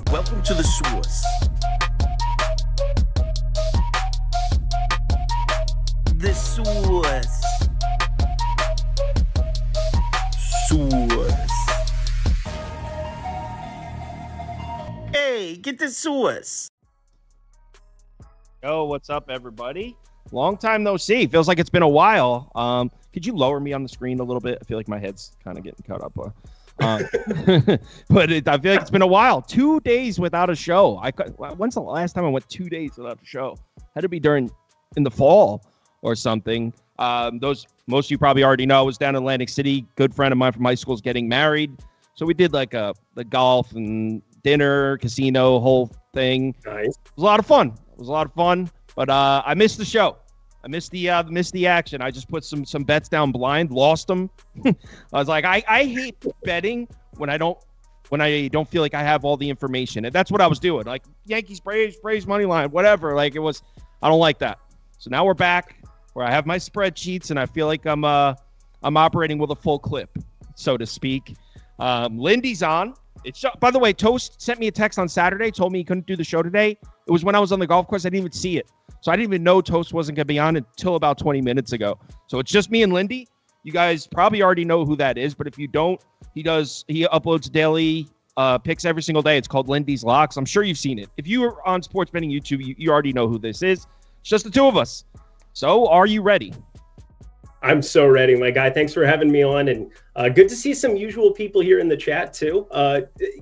Welcome to the source. The source. Source. Hey, get the source. Yo, what's up, everybody? Long time no see. Feels like it's been a while. Could you lower me on the screen a little bit? I feel like my head's kind of getting cut up. But I feel like it's been a while. 2 days without a show. When's the last time I went 2 days without a show? Had to be in the fall or something. Most of you probably already know I was down in Atlantic City. Good friend of mine from high school is getting married. So we did like the golf and dinner, casino, whole thing. Nice. It was a lot of fun. But I missed the show. I missed the action. I just put some bets down blind, lost them. I was like, I hate betting when I don't feel like I have all the information. And that's what I was doing. Like Yankees, Braves money line, whatever. Like I don't like that. So now we're back where I have my spreadsheets and I feel like I'm operating with a full clip, so to speak. Lindy's on. By the way, Toast sent me a text on Saturday, told me he couldn't do the show today. It was when I was on the golf course. I didn't even see it. So I didn't even know Toast wasn't going to be on until about 20 minutes ago. So it's just me and Lindy. You guys probably already know who that is, but if you don't, he uploads daily picks every single day. It's called Lindy's Locks. I'm sure you've seen it. If you are on Sports Betting YouTube, you already know who this is. It's just the two of us. So are you ready? I'm so ready, my guy. Thanks for having me on, and good to see some usual people here in the chat too.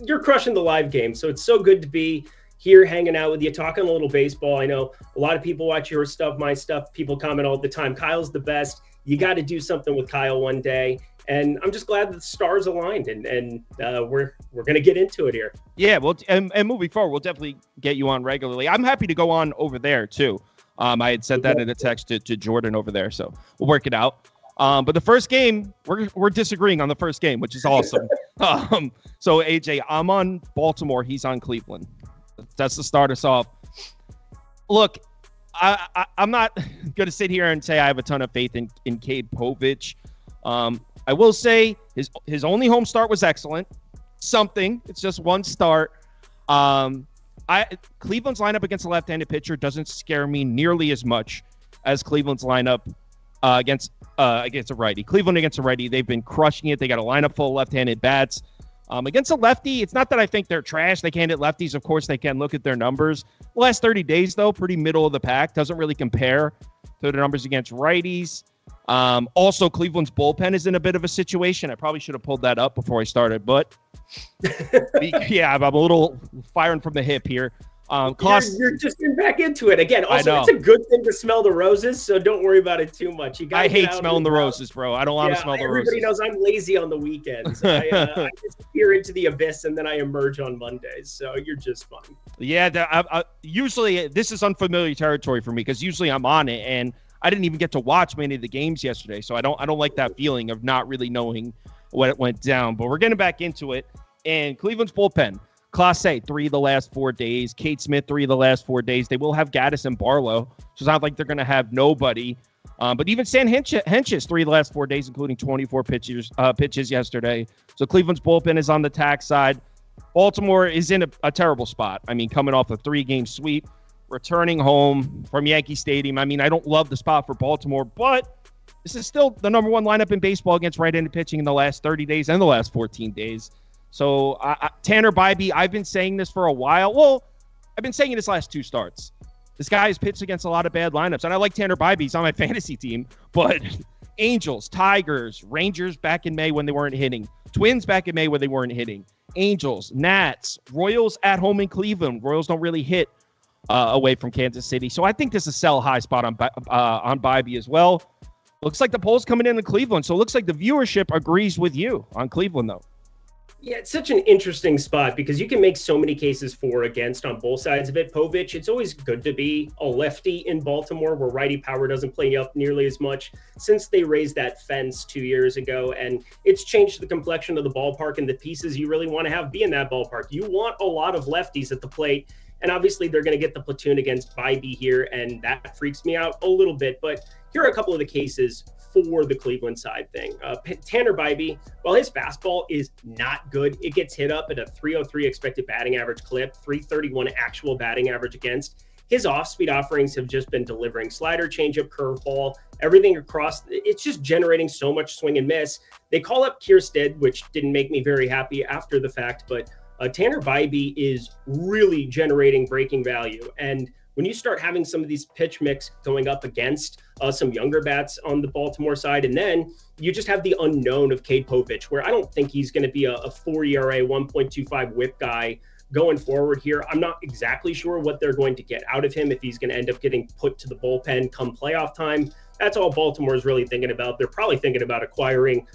You're crushing the live game, so it's so good to be here hanging out with you, talking a little baseball. I know a lot of people watch your stuff, my stuff. People comment all the time, Kyle's the best. You got to do something with Kyle one day. And I'm just glad that the stars aligned, and we're going to get into it here. Yeah, well, and moving forward, we'll definitely get you on regularly. I'm happy to go on over there too. I had sent that in a text to Jordan over there, so we'll work it out. But the first game, we're disagreeing on the first game, which is awesome. So AJ, I'm on Baltimore. He's on Cleveland. That's to start us off. Look, I'm not going to sit here and say I have a ton of faith in Cade Povich. I will say his only home start was excellent. It's just one start. Cleveland's lineup against a left-handed pitcher doesn't scare me nearly as much as Cleveland's lineup against a righty. Cleveland against a righty, they've been crushing it. They got a lineup full of left-handed bats. Against a lefty, it's not that I think they're trash. They can't hit lefties. Of course, they can. Look at their numbers. The last 30 days, though, pretty middle of the pack. Doesn't really compare to the numbers against righties. Also, Cleveland's bullpen is in a bit of a situation. I probably should have pulled that up before I started, but yeah, I'm a little firing from the hip here. You're just getting back into it again. Also, it's a good thing to smell the roses, so don't worry about it too much. I hate smelling the roses, bro. I don't want to smell the roses. Everybody knows I'm lazy on the weekends. I disappear into the abyss and then I emerge on Mondays, so you're just fine. Yeah, usually this is unfamiliar territory for me because usually I'm on it, and I didn't even get to watch many of the games yesterday, so I don't like that feeling of not really knowing what went down. But we're getting back into it, and Cleveland's bullpen. Class A, 3 of the last 4 days. Kate Smith, 3 of the last 4 days. They will have Gaddis and Barlow, so it's not like they're going to have nobody. But even Stan Hinch's 3 of the last 4 days, including 24 pitches yesterday. So Cleveland's bullpen is on the tax side. Baltimore is in a terrible spot. I mean, coming off a 3-game sweep, returning home from Yankee Stadium. I mean, I don't love the spot for Baltimore, but this is still the number one lineup in baseball against right-handed pitching in the last 30 days and the last 14 days. So Tanner Bybee, I've been saying this for a while. Well, I've been saying it his last 2 starts. This guy has pitched against a lot of bad lineups, and I like Tanner Bybee. He's on my fantasy team. But Angels, Tigers, Rangers back in May when they weren't hitting. Twins back in May when they weren't hitting. Angels, Nats, Royals at home in Cleveland. Royals don't really hit away from Kansas City. So I think this is a sell high spot on Bybee as well. Looks like the poll's coming in Cleveland. So it looks like the viewership agrees with you on Cleveland, though. Yeah, it's such an interesting spot because you can make so many cases for or against on both sides of it. Povich, it's always good to be a lefty in Baltimore where righty power doesn't play up nearly as much since they raised that fence 2 years ago. And it's changed the complexion of the ballpark and the pieces you really want to have be in that ballpark. You want a lot of lefties at the plate. And obviously they're going to get the platoon against Bybee here. And that freaks me out a little bit. But here are a couple of the cases for the Cleveland side thing. Tanner Bybee, while his fastball is not good, it gets hit up at a 303 expected batting average clip, 331 actual batting average against. His off-speed offerings have just been delivering slider, changeup, curveball, everything across. It's just generating so much swing and miss. They call up Kierstead, which didn't make me very happy after the fact, but Tanner Bybee is really generating breaking value. And when you start having some of these pitch mix going up against some younger bats on the Baltimore side, and then you just have the unknown of Cade Povich, where I don't think he's going to be a 4 ERA, 1.25 whip guy going forward here. I'm not exactly sure what they're going to get out of him, if he's going to end up getting put to the bullpen come playoff time. That's all Baltimore is really thinking about. They're probably thinking about acquiring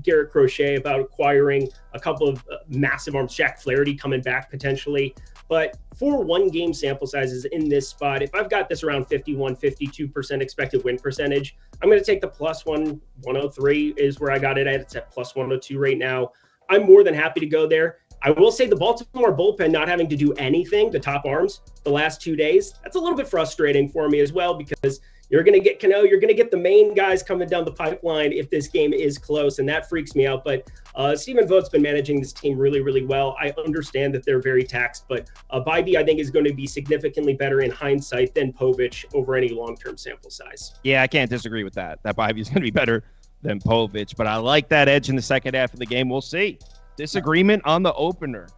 Garrett Crochet, about acquiring a couple of massive arms, Jack Flaherty coming back potentially. But for one game sample sizes in this spot, if I've got this around 51, 52% expected win percentage, I'm going to take the plus 103 is where I got it at. It's at plus 102 right now. I'm more than happy to go there. I will say the Baltimore bullpen not having to do anything, the top arms, the last 2 days, that's a little bit frustrating for me as well, because you're going to get Cano, you're going to get the main guys coming down the pipeline if this game is close, and that freaks me out. But Stephen Vogt's been managing this team really, really well. I understand that they're very taxed, but Bybee, I think, is going to be significantly better in hindsight than Povich over any long-term sample size. Yeah, I can't disagree with that. That Bybee is going to be better than Povich, but I like that edge in the second half of the game. We'll see. Disagreement on the opener.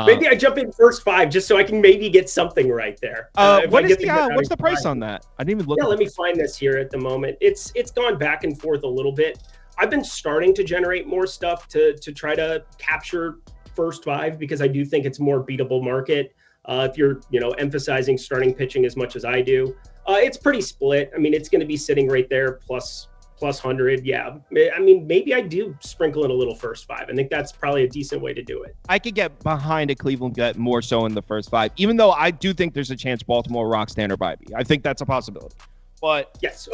Maybe I jump in first five just so I can maybe get something right there. What's the price on that? I didn't even look. Yeah, let me find this here at the moment. It's gone back and forth a little bit. I've been starting to generate more stuff to try to capture first five, because I do think it's more beatable market. If you're emphasizing starting pitching as much as I do, it's pretty split. I mean, it's going to be sitting right there plus 100. Yeah. I mean, maybe I do sprinkle in a little first five. I think that's probably a decent way to do it. I could get behind a Cleveland bet more so in the first five, even though I do think there's a chance Baltimore rocks Tanner Bybee. I think that's a possibility. But yes,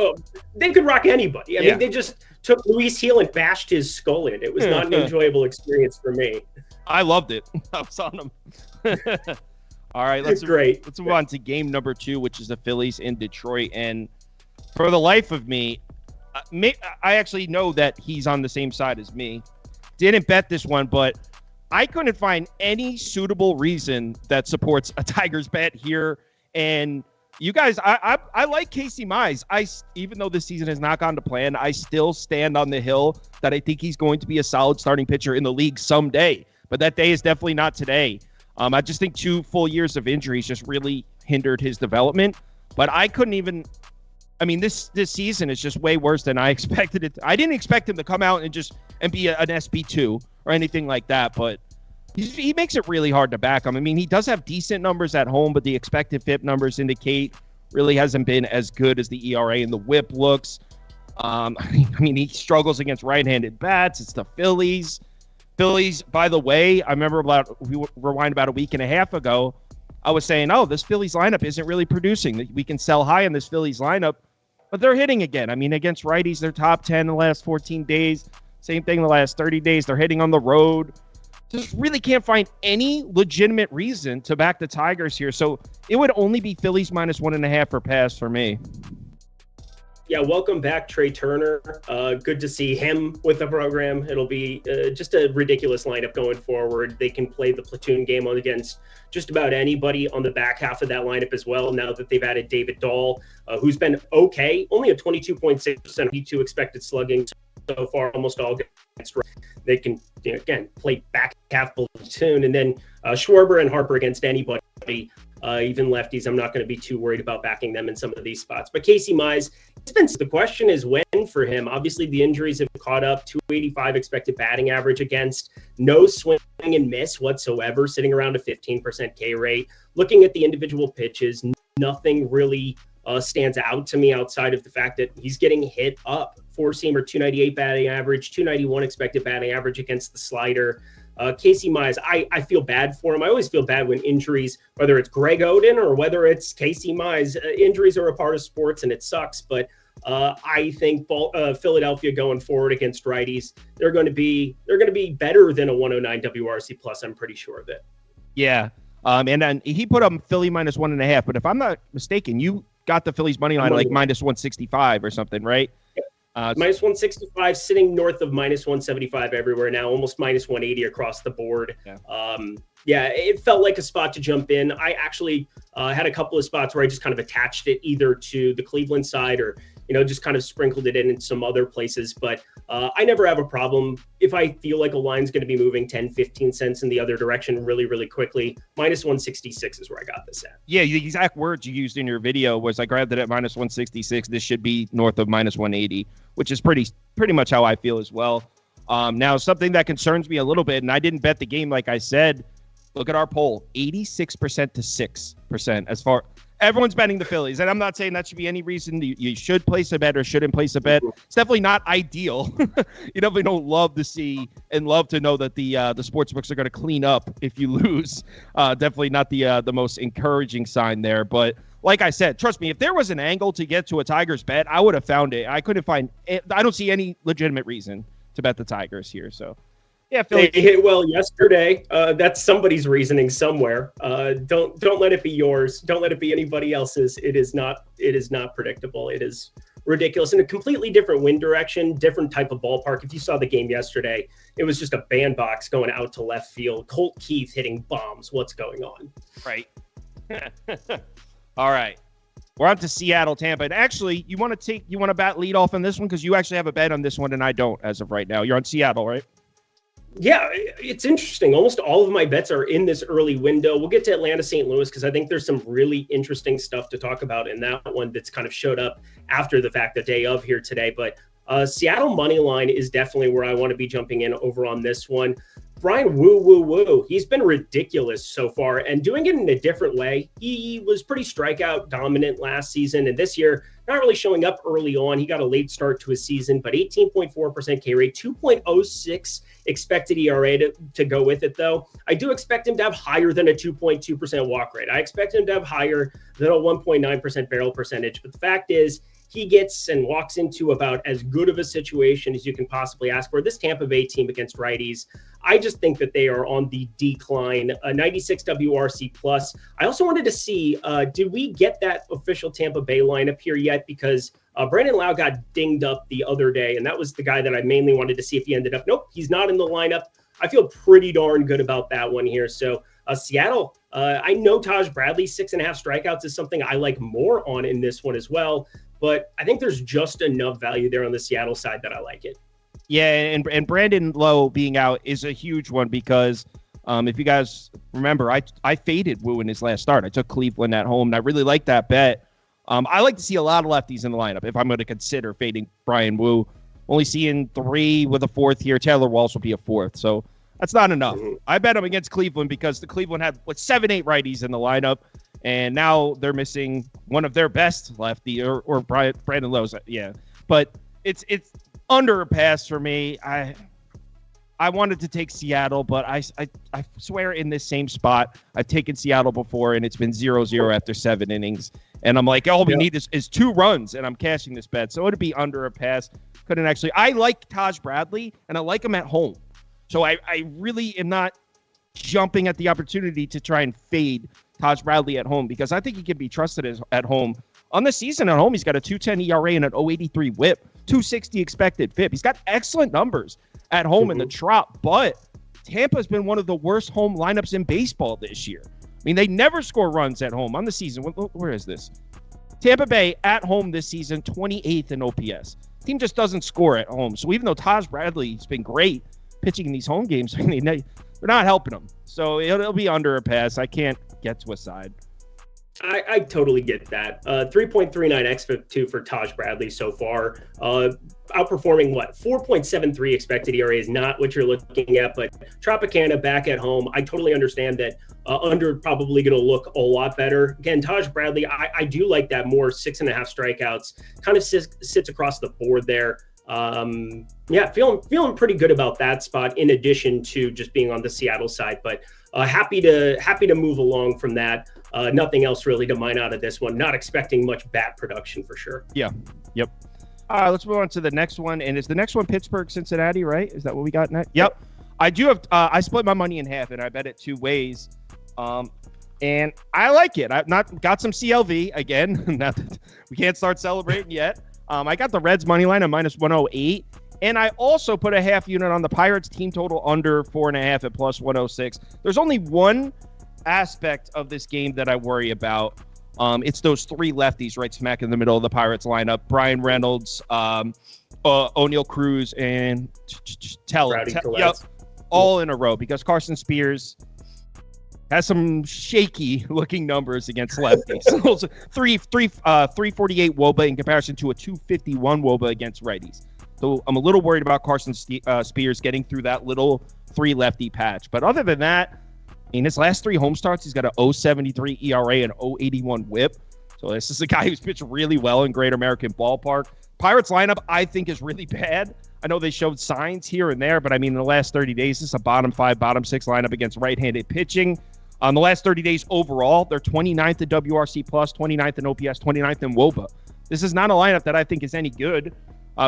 they could rock anybody. I mean, they just took Luis Heel and bashed his skull in. It was not an enjoyable experience for me. I loved it. I was on him. All right, let's move on to game number 2, which is the Phillies in Detroit. And for the life of me, I actually know that he's on the same side as me. Didn't bet this one, but I couldn't find any suitable reason that supports a Tigers bet here. And you guys, I like Casey Mize. Even though this season has not gone to plan, I still stand on the hill that I think he's going to be a solid starting pitcher in the league someday. But that day is definitely not today. I just think 2 full years of injuries just really hindered his development. But I couldn't even. I mean, this season is just way worse than I expected it. I didn't expect him to come out and be an SB2 or anything like that, but he makes it really hard to back him. I mean, he does have decent numbers at home, but the expected FIP numbers indicate really hasn't been as good as the ERA and the WHIP looks. I mean, he struggles against right-handed bats. It's the Phillies. Phillies, by the way, I remember we rewind about a week and a half ago, I was saying, this Phillies lineup isn't really producing. We can sell high in this Phillies lineup. But they're hitting again. I mean, against righties, they're top 10 in the last 14 days. Same thing the last 30 days. They're hitting on the road. Just really can't find any legitimate reason to back the Tigers here. So it would only be Phillies minus 1.5 or pass for me. Yeah, welcome back, Trey Turner. Good to see him with the program. It'll be just a ridiculous lineup going forward. They can play the platoon game against just about anybody on the back half of that lineup as well, now that they've added David Dahl, who's been okay, only a 22.6% P2 expected slugging so far, almost all against. They can, again, play back half platoon, and then Schwarber and Harper against anybody. Even lefties, I'm not going to be too worried about backing them in some of these spots. But Casey Mize, the question is when for him. Obviously, the injuries have caught up. 285 expected batting average against, no swing and miss whatsoever, sitting around a 15% K rate. Looking at the individual pitches, nothing really stands out to me outside of the fact that he's getting hit up. 4-seamer, 298 batting average, 291 expected batting average against the slider. Casey Mize, I feel bad for him. I always feel bad when injuries, whether it's Greg Oden or whether it's Casey Mize, injuries are a part of sports and it sucks. But I think Philadelphia going forward against righties, they're going to be better than a 109 WRC plus. I'm pretty sure of it. Yeah. And then he put up Philly minus 1.5. But if I'm not mistaken, you got the Phillies money line like minus 165 or something, right? Minus 165, sitting north of minus 175 everywhere now, almost minus 180 across the board. Yeah, it felt like a spot to jump in. I actually had a couple of spots where I just kind of attached it either to the Cleveland side or, just kind of sprinkled it in some other places. But I never have a problem if I feel like a line's going to be moving 10, 15 cents in the other direction really, really quickly. Minus 166 is where I got this at. Yeah, the exact words you used in your video was I grabbed it at minus 166. This should be north of minus 180, which is pretty much how I feel as well. Now, something that concerns me a little bit, and I didn't bet the game like I said, look at our poll, 86% to 6% as far everyone's betting the Phillies. And I'm not saying that should be any reason you should place a bet or shouldn't place a bet. It's definitely not ideal. You definitely don't love to see and love to know that the sports books are going to clean up if you lose. Definitely not the most encouraging sign there. But like I said, trust me, if there was an angle to get to a Tigers bet, I would have found it. I couldn't find it. I don't see any legitimate reason to bet the Tigers here. So yeah, Philly. They hit well yesterday. That's somebody's reasoning somewhere. Don't let it be yours. Don't let it be anybody else's. It is not predictable. It is ridiculous. In a completely different wind direction, different type of ballpark. If you saw the game yesterday, it was just a bandbox going out to left field. Colt Keith hitting bombs. What's going on? Right. All right. We're on to Seattle, Tampa. And actually, you want to bat lead off on this one because you actually have a bet on this one and I don't as of right now. You're on Seattle, right? Yeah, it's interesting. Almost all of my bets are in this early window. We'll get to Atlanta, St. Louis, because I think there's some really interesting stuff to talk about in that one that's kind of showed up after the fact, the day of here today. But Seattle money line is definitely where I want to be jumping in over on this one. Brian Woo. He's been ridiculous so far and doing it in a different way. He was pretty strikeout dominant last season, and this year not really showing up early on. He got a late start to his season, but 18.4% K rate, 2.06 expected ERA to go with it, though. I do expect him to have higher than a 2.2% walk rate. I expect him to have higher than a 1.9% barrel percentage, but the fact is, he gets and walks into about as good of a situation as you can possibly ask for. This Tampa Bay team against righties, I just think that they are on the decline. A 96 WRC plus. I also wanted to see, did we get that official Tampa Bay lineup here yet? Because Brandon Lau got dinged up the other day, and that was the guy that I mainly wanted to see if he ended up. Nope, he's not in the lineup. I feel pretty darn good about that one here. So Seattle, I know Taj Bradley, 6.5 strikeouts is something I like more on in this one as well. But I think there's just enough value there on the Seattle side that I like it. Yeah, and Brandon Lowe being out is a huge one because if you guys remember, I faded Woo in his last start. I took Cleveland at home, and I really like that bet. I like to see a lot of lefties in the lineup if I'm going to consider fading Brian Woo. Only seeing 3 with a 4th here. Taylor Walsh will be a 4th, so that's not enough. Mm-hmm. I bet him against Cleveland because the Cleveland had 7-8 righties in the lineup. And now they're missing one of their best lefty or Brandon Lowe's. Yeah, but it's under a pass for me. I wanted to take Seattle, but I swear in this same spot, I've taken Seattle before, and it's been 0-0 after 7 innings. And I'm like, all we need is 2 runs, and I'm cashing this bet. So it'd be under a pass. Couldn't actually. I like Taj Bradley, and I like him at home. So I really am not jumping at the opportunity to try and fade Taj Bradley at home because I think he can be trusted at home. On the season at home, he's got a 2.10 ERA and an 0.83 whip, 2.60 expected FIP. He's got excellent numbers at home in the Trop, but Tampa's been one of the worst home lineups in baseball this year. I mean, they never score runs at home on the season. Where is this? Tampa Bay at home this season, 28th in OPS. Team just doesn't score at home. So even though Taj Bradley's been great pitching in these home games, I mean, they're not helping him. So it'll be under a pass. I can't get to a side. I totally get that. 3.39 xFIP2 for Taj Bradley so far. Outperforming 4.73 expected ERA is not what you're looking at, but Tropicana back at home. I totally understand that under probably going to look a lot better. Again, Taj Bradley, I do like that more 6.5 strikeouts. Kind of sits across the board there. Feeling pretty good about that spot in addition to just being on the Seattle side, but happy to move along from that. Nothing else really to mine out of this one. Not expecting much bat production for sure. Yeah. Yep. Let's move on to the next one. And is the next one Pittsburgh, Cincinnati, right? Is that what we got next? Yep. I do have, I split my money in half and I bet it 2 ways. And I like it. I've not got some CLV again. Not that we can't start celebrating yet. I got the Reds money line at -108. And I also put a half unit on the Pirates team total under 4.5 at +106. There's only one aspect of this game that I worry about. It's those three lefties right smack in the middle of the Pirates lineup. Brian Reynolds, O'Neal Cruz, and all in a row, because Carson Spears has some shaky looking numbers against lefties. 348 WOBA in comparison to a 251 WOBA against righties. So I'm a little worried about Carson Spears getting through that little three lefty patch. But other than that, in his last three home starts, he's got a 0.73 ERA and 0.81 WHIP. So this is a guy who's pitched really well in Great American Ballpark. Pirates lineup, I think, is really bad. I know they showed signs here and there, but I mean, in the last 30 days, this is a bottom 5, bottom 6 lineup against right-handed pitching. The last 30 days overall, they're 29th in WRC+, 29th in OPS, 29th in WOBA. This is not a lineup that I think is any good.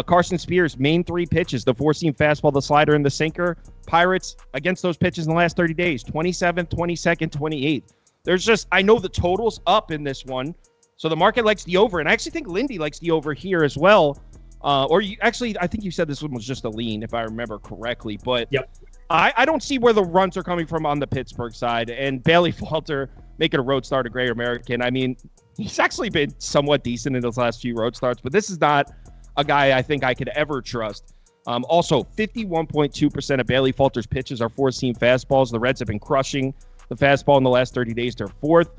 Carson Spears, main three pitches, the four-seam fastball, the slider, and the sinker. Pirates, against those pitches in the last 30 days, 27th, 22nd, 28th. There's just, I know the total's up in this one, so the market likes the over, and I actually think Lindy likes the over here as well. I think you said this one was just a lean, if I remember correctly, but yep. I don't see where the runs are coming from on the Pittsburgh side, and Bailey Falter making a road start at Great American. I mean, he's actually been somewhat decent in those last few road starts, but this is not a guy I think I could ever trust. Also, 51.2% of Bailey Falter's pitches are four-seam fastballs. The Reds have been crushing the fastball in the last 30 days. They're fourth.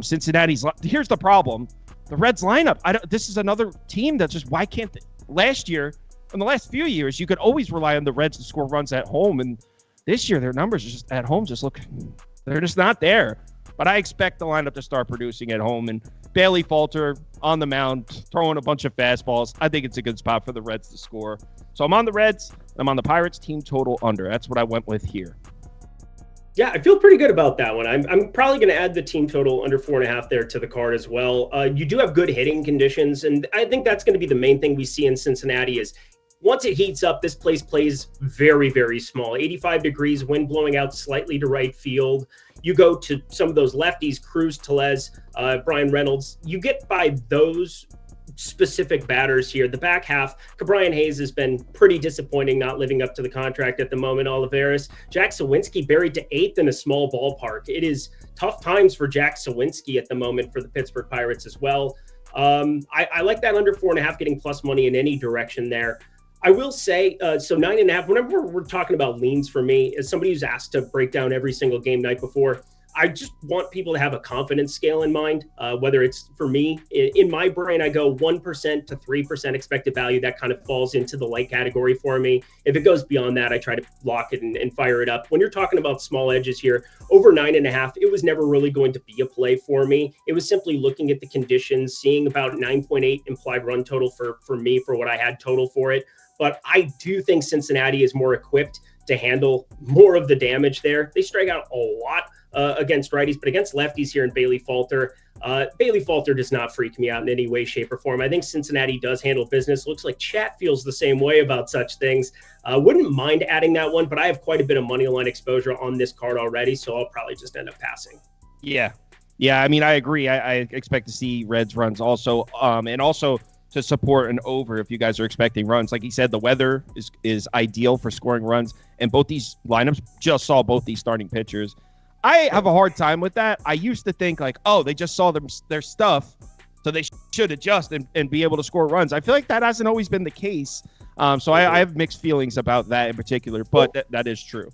Cincinnati's, here's the problem. The Reds lineup, this is another team that's just, why can't they? Last year, in the last few years, you could always rely on the Reds to score runs at home. And this year, their numbers just at home they're just not there. But I expect the lineup to start producing at home. And Bailey Falter on the mound, throwing a bunch of fastballs. I think it's a good spot for the Reds to score. So I'm on the Reds. I'm on the Pirates team total under. That's what I went with here. Yeah, I feel pretty good about that one. I'm probably going to add the team total under 4.5 there to the card as well. You do have good hitting conditions, and I think that's going to be the main thing we see in Cincinnati is once it heats up, this place plays very, very small. 85 degrees, wind blowing out slightly to right field. You go to some of those lefties, Cruz, Tellez, Brian Reynolds. You get by those specific batters here. The back half, Cabrian Hayes has been pretty disappointing, not living up to the contract at the moment. Olivares, Jack Sawinski buried to 8th in a small ballpark. It is tough times for Jack Sawinski at the moment for the Pittsburgh Pirates as well. I like that under 4.5, getting plus money in any direction there. I will say, so 9.5, whenever we're talking about leans for me, as somebody who's asked to break down every single game night before, I just want people to have a confidence scale in mind, whether it's for me. In my brain, I go 1% to 3% expected value. That kind of falls into the light category for me. If it goes beyond that, I try to lock it and fire it up. When you're talking about small edges here, over 9.5, it was never really going to be a play for me. It was simply looking at the conditions, seeing about 9.8 implied run total for me for what I had total for it. But I do think Cincinnati is more equipped to handle more of the damage there. They strike out a lot against righties, but against lefties here in Bailey Falter does not freak me out in any way, shape, or form. I think Cincinnati does handle business. Looks like chat feels the same way about such things. Wouldn't mind adding that one, but I have quite a bit of money line exposure on this card already, so I'll probably just end up passing. Yeah. I mean, I agree. I expect to see Reds runs also, and also to support an over if you guys are expecting runs. Like he said, the weather is ideal for scoring runs, and both these lineups just saw both these starting pitchers. I have a hard time with that. I used to think like, oh, they just saw their stuff, so they should adjust and be able to score runs. I feel like that hasn't always been the case. So I have mixed feelings about that in particular, but that is true.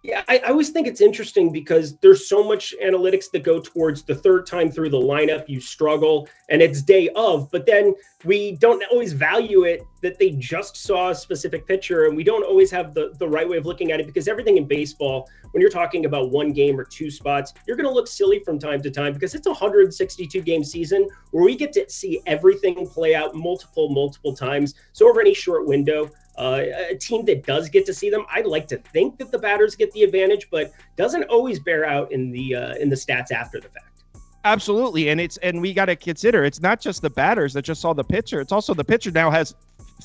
Yeah, I always think it's interesting because there's so much analytics that go towards the third time through the lineup, you struggle, and it's day of, but then we don't always value it that they just saw a specific pitcher, and we don't always have the right way of looking at it because everything in baseball, when you're talking about one game or two spots, you're going to look silly from time to time because it's a 162-game season where we get to see everything play out multiple times. So over any short window, a team that does get to see them, I'd like to think that the batters get the advantage, but doesn't always bear out in the stats after the fact. Absolutely, and we got to consider it's not just the batters that just saw the pitcher; it's also the pitcher now has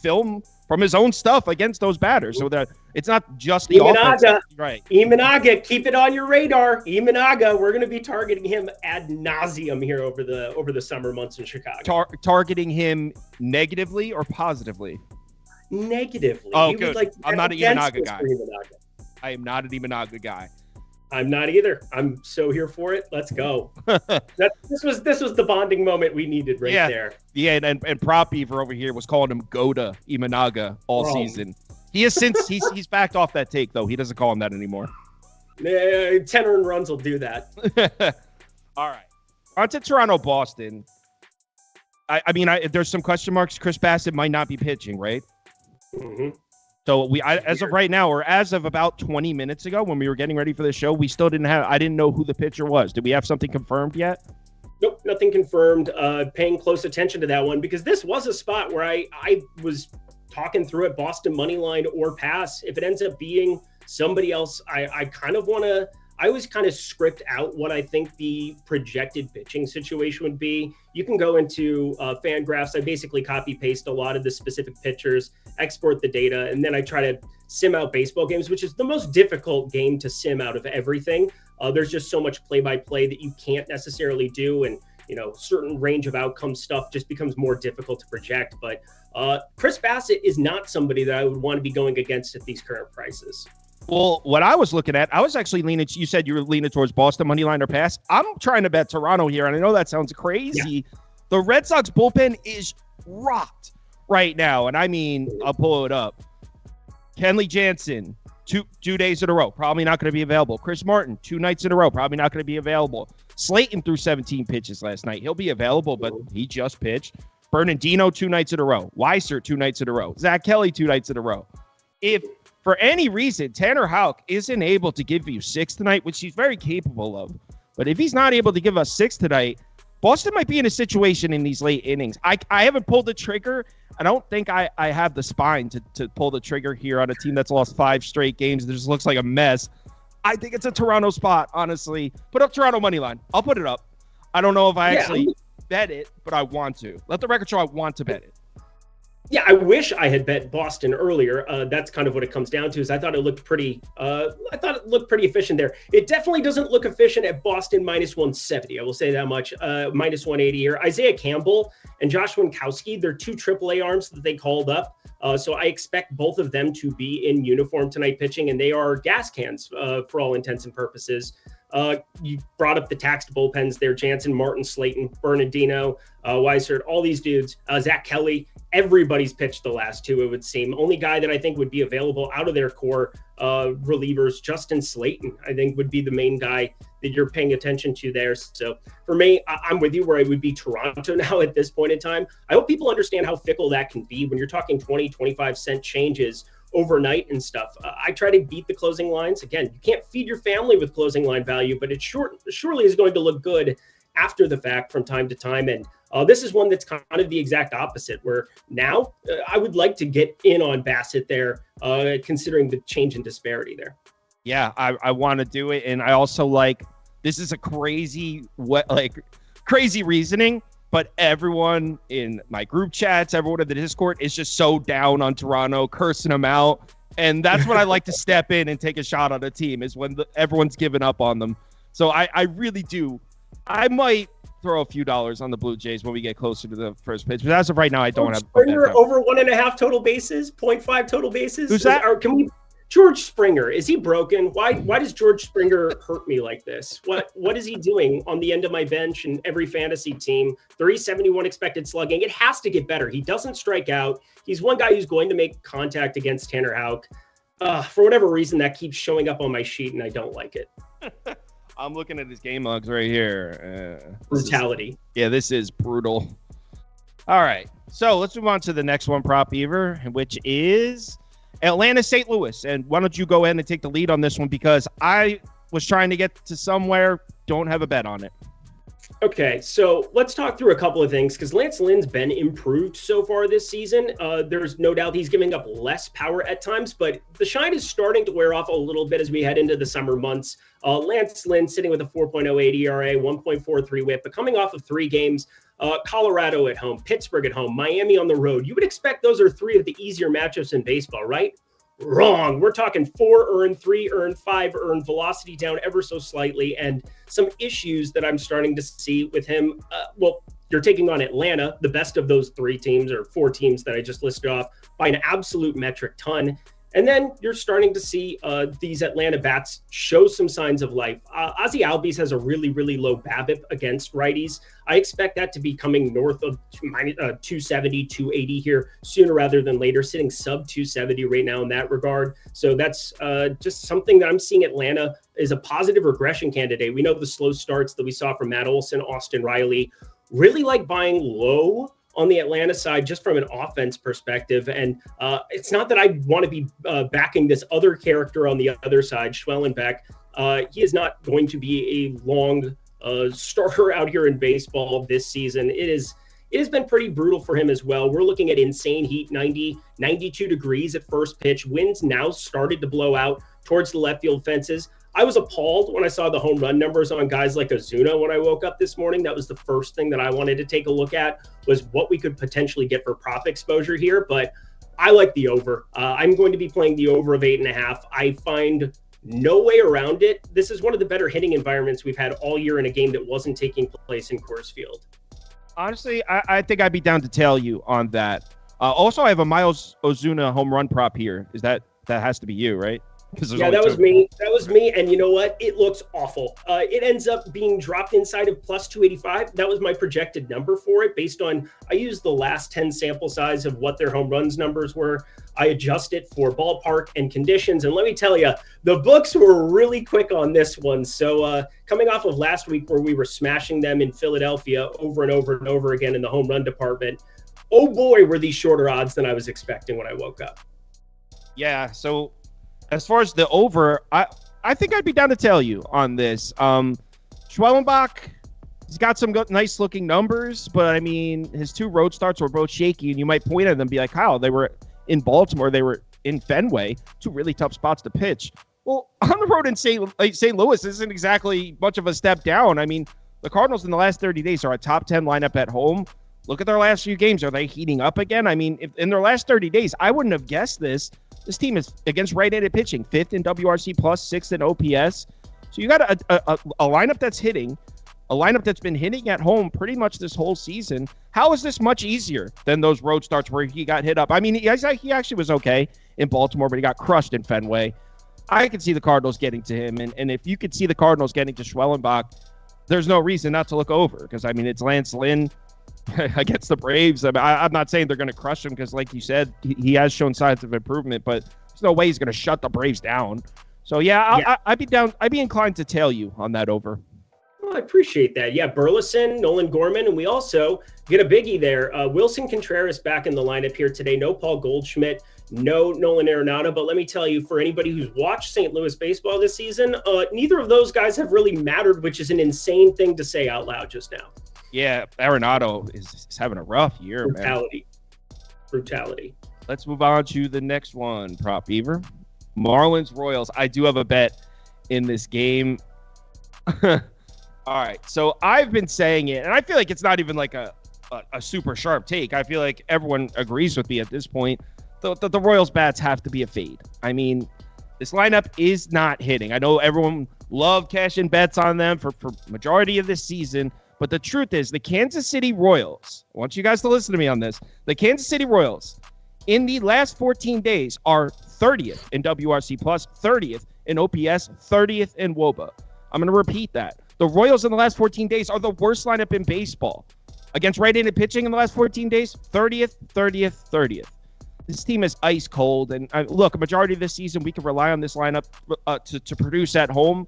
film from his own stuff against those batters. So that it's not just the offense. Right. Imanaga, keep it on your radar. Imanaga, we're going to be targeting him ad nauseum here over the summer months in Chicago. Targeting him negatively or positively? Negatively. Oh, good. I'm not an Imanaga guy. I am not an Imanaga guy. I'm not either. I'm so here for it. Let's go. This was the bonding moment we needed there. Yeah, and Prop Beaver over here was calling him Goda Imanaga all season. He has since he's backed off that take though. He doesn't call him that anymore. Tenor and runs will do that. All right. On to Toronto, Boston. I mean, there's some question marks. Chris Bassett might not be pitching, right? Mm-hmm. So as of right now, or as of about 20 minutes ago, when we were getting ready for the show, I didn't know who the pitcher was. Did we have something confirmed yet? Nope, nothing confirmed. Paying close attention to that one because this was a spot where I was talking through it, Boston money line or pass. If it ends up being somebody else, I always kind of script out what I think the projected pitching situation would be. You can go into Fangraphs. I basically copy paste a lot of the specific pitchers, export the data, and then I try to sim out baseball games, which is the most difficult game to sim out of everything. There's just so much play-by-play that you can't necessarily do, and certain range of outcome stuff just becomes more difficult to project. But Chris Bassett is not somebody that I would want to be going against at these current prices. Well, what I was looking at, I was actually leaning. You said you were leaning towards Boston money line or pass. I'm trying to bet Toronto here, and I know that sounds crazy. Yeah. The Red Sox bullpen is rocked right now, and I mean, I'll pull it up. Kenley Jansen, two days in a row, probably not going to be available. Chris Martin, 2 nights in a row, probably not going to be available. Slayton threw 17 pitches last night. He'll be available, but he just pitched. Bernardino, 2 nights in a row. Weiser, 2 nights in a row. Zach Kelly, 2 nights in a row. If for any reason Tanner Houck isn't able to give you 6 tonight, which he's very capable of, but if he's not able to give us 6 tonight, Boston might be in a situation in these late innings. I haven't pulled the trigger. I don't think I have the spine to pull the trigger here on a team that's lost 5 straight games. It just looks like a mess. I think it's a Toronto spot, honestly. Put up Toronto money line. I'll put it up. I don't know if I actually bet it, but I want to. Let the record show I want to bet it. Yeah, I wish I had bet Boston earlier. That's kind of what it comes down to. Is I thought it looked pretty. Efficient there. It definitely doesn't look efficient at Boston minus 170. I will say that much. Minus 180 here. Isaiah Campbell and Josh Winkowski. They're 2 AAA arms that they called up. So I expect both of them to be in uniform tonight pitching, and they are gas cans for all intents and purposes. You brought up the taxed bullpens there: Jansen, Martin, Slayton, Bernardino, Weiser, all these dudes. Zach Kelly. Everybody's pitched the last 2, it would seem. Only guy that I think would be available out of their core relievers, Justin Slayton, I think would be the main guy that you're paying attention to there. So for me, I'm with you where it would be Toronto now at this point in time. I hope people understand how fickle that can be when you're talking 20, 25 cent changes overnight and stuff. I try to beat the closing lines. Again, you can't feed your family with closing line value, but it surely is going to look good after the fact from time to time. And this is one that's kind of the exact opposite, where now I would like to get in on Bassett there, considering the change in disparity there. Yeah, I want to do it. And I also this is a crazy reasoning, but everyone in my group chats, everyone in the Discord is just so down on Toronto, cursing them out. And that's when I like to step in and take a shot on a team, is when everyone's given up on them. So I really do. I might throw a few dollars on the Blue Jays when we get closer to the first pitch, but as of right now, I don't have. Springer over 1.5 total bases, 0.5 total bases. Who's that? George Springer, is he broken? Why does George Springer hurt me like this? What is he doing on the end of my bench and every fantasy team? 371 expected slugging. It has to get better. He doesn't strike out. He's one guy who's going to make contact against Tanner Houck. For whatever reason, that keeps showing up on my sheet, and I don't like it. I'm looking at his game logs right here. Brutality. This is brutal. All right. So let's move on to the next one, Prop Beaver, which is Atlanta, St. Louis. And why don't you go ahead and take the lead on this one, because I was trying to get to somewhere, don't have a bet on it. Okay, so let's talk through a couple of things, because Lance Lynn's been improved so far this season. There's no doubt he's giving up less power at times, but the shine is starting to wear off a little bit as we head into the summer months. Lance Lynn sitting with a 4.08 ERA, 1.43 whip, but coming off of 3 games Colorado at home, Pittsburgh at home, Miami on the road. You would expect those are three of the easier matchups in baseball, right? Wrong. We're talking 4 earned, 3 earned, 5 earned, velocity down ever so slightly, and some issues that I'm starting to see with him. You're taking on Atlanta, the best of those 3 teams or 4 teams that I just listed off, by an absolute metric ton. And then you're starting to see these Atlanta bats show some signs of life. Ozzie Albies has a really, really low BABIP against righties. I expect that to be coming north of 270, 280 here sooner rather than later, sitting sub 270 right now in that regard. So that's just something that I'm seeing Atlanta is a positive regression candidate. We know the slow starts that we saw from Matt Olson, Austin Riley, really like buying low on the Atlanta side, just from an offense perspective. And it's not that I want to be backing this other character on the other side, Schwellenbeck. He is not going to be a long starter out here in baseball this season. It has been pretty brutal for him as well. We're looking at insane heat, 90, 92 degrees at first pitch. Winds now started to blow out towards the left field fences. I was appalled when I saw the home run numbers on guys like Ozuna when I woke up this morning. That was the first thing that I wanted to take a look at, was what we could potentially get for prop exposure here. But I like the over. I'm going to be playing the over of 8.5. I find no way around it. This is one of the better hitting environments we've had all year in a game that wasn't taking place in Coors Field. Honestly, I think I'd be down to tail you on that. Also, I have a Miles Ozuna home run prop here. That has to be you, right? Yeah, that was me. That was me. And you know what? It looks awful. It ends up being dropped inside of plus 285. That was my projected number for it based on, I used the last 10 sample size of what their home runs numbers were. I adjust it for ballpark and conditions. And let me tell you, the books were really quick on this one. So coming off of last week where we were smashing them in Philadelphia over and over and over again in the home run department, oh boy, were these shorter odds than I was expecting when I woke up. Yeah, so as far as the over, I think I'd be down to tell you on this. Schwellenbach, he's got some nice looking numbers, but I mean, his 2 road starts were both shaky, and you might point at them and be like, Kyle, they were in Baltimore, they were in Fenway, 2 really tough spots to pitch. Well, on the road in St. Louis isn't exactly much of a step down. I mean, the Cardinals in the last 30 days are a top 10 lineup at home. Look at their last few games. Are they heating up again? I mean, if in their last 30 days, I wouldn't have guessed this. This team is against right-handed pitching, 5th in WRC plus, 6th in OPS. So you got a lineup that's hitting, a lineup that's been hitting at home pretty much this whole season. How is this much easier than those road starts where he got hit up? I mean, he actually was okay in Baltimore, but he got crushed in Fenway. I could see the Cardinals getting to him, and if you could see the Cardinals getting to Schwellenbach, there's no reason not to look over, because, I mean, it's Lance Lynn against the Braves. I mean, I'm not saying they're going to crush him because, like you said, he has shown signs of improvement, but there's no way he's going to shut the Braves down. So, I'd be inclined to tail you on that over. Well, I appreciate that. Yeah, Burleson, Nolan Gorman, and we also get a biggie there. Wilson Contreras back in the lineup here today. No Paul Goldschmidt, no Nolan Arenado. But let me tell you, for anybody who's watched St. Louis baseball this season, neither of those guys have really mattered, which is an insane thing to say out loud just now. Yeah, Arenado is having a rough year, Brutality. Let's move on to the next one, Prop Beaver. Marlins Royals. I do have a bet in this game. All right, so I've been saying it, and I feel like it's not even like a super sharp take. I feel like everyone agrees with me at this point. The Royals bats have to be a fade. I mean, this lineup is not hitting. I know everyone loved cashing bets on them for majority of this season, but the truth is the Kansas City Royals, I want you guys to listen to me on this. The Kansas City Royals in the last 14 days are 30th in WRC plus, 30th in OPS, 30th in WOBA. I'm going to repeat that. The Royals in the last 14 days are the worst lineup in baseball. Against right-handed pitching in the last 14 days, 30th, 30th, 30th. This team is ice cold. And look, a majority of this season, we can rely on this lineup to produce at home.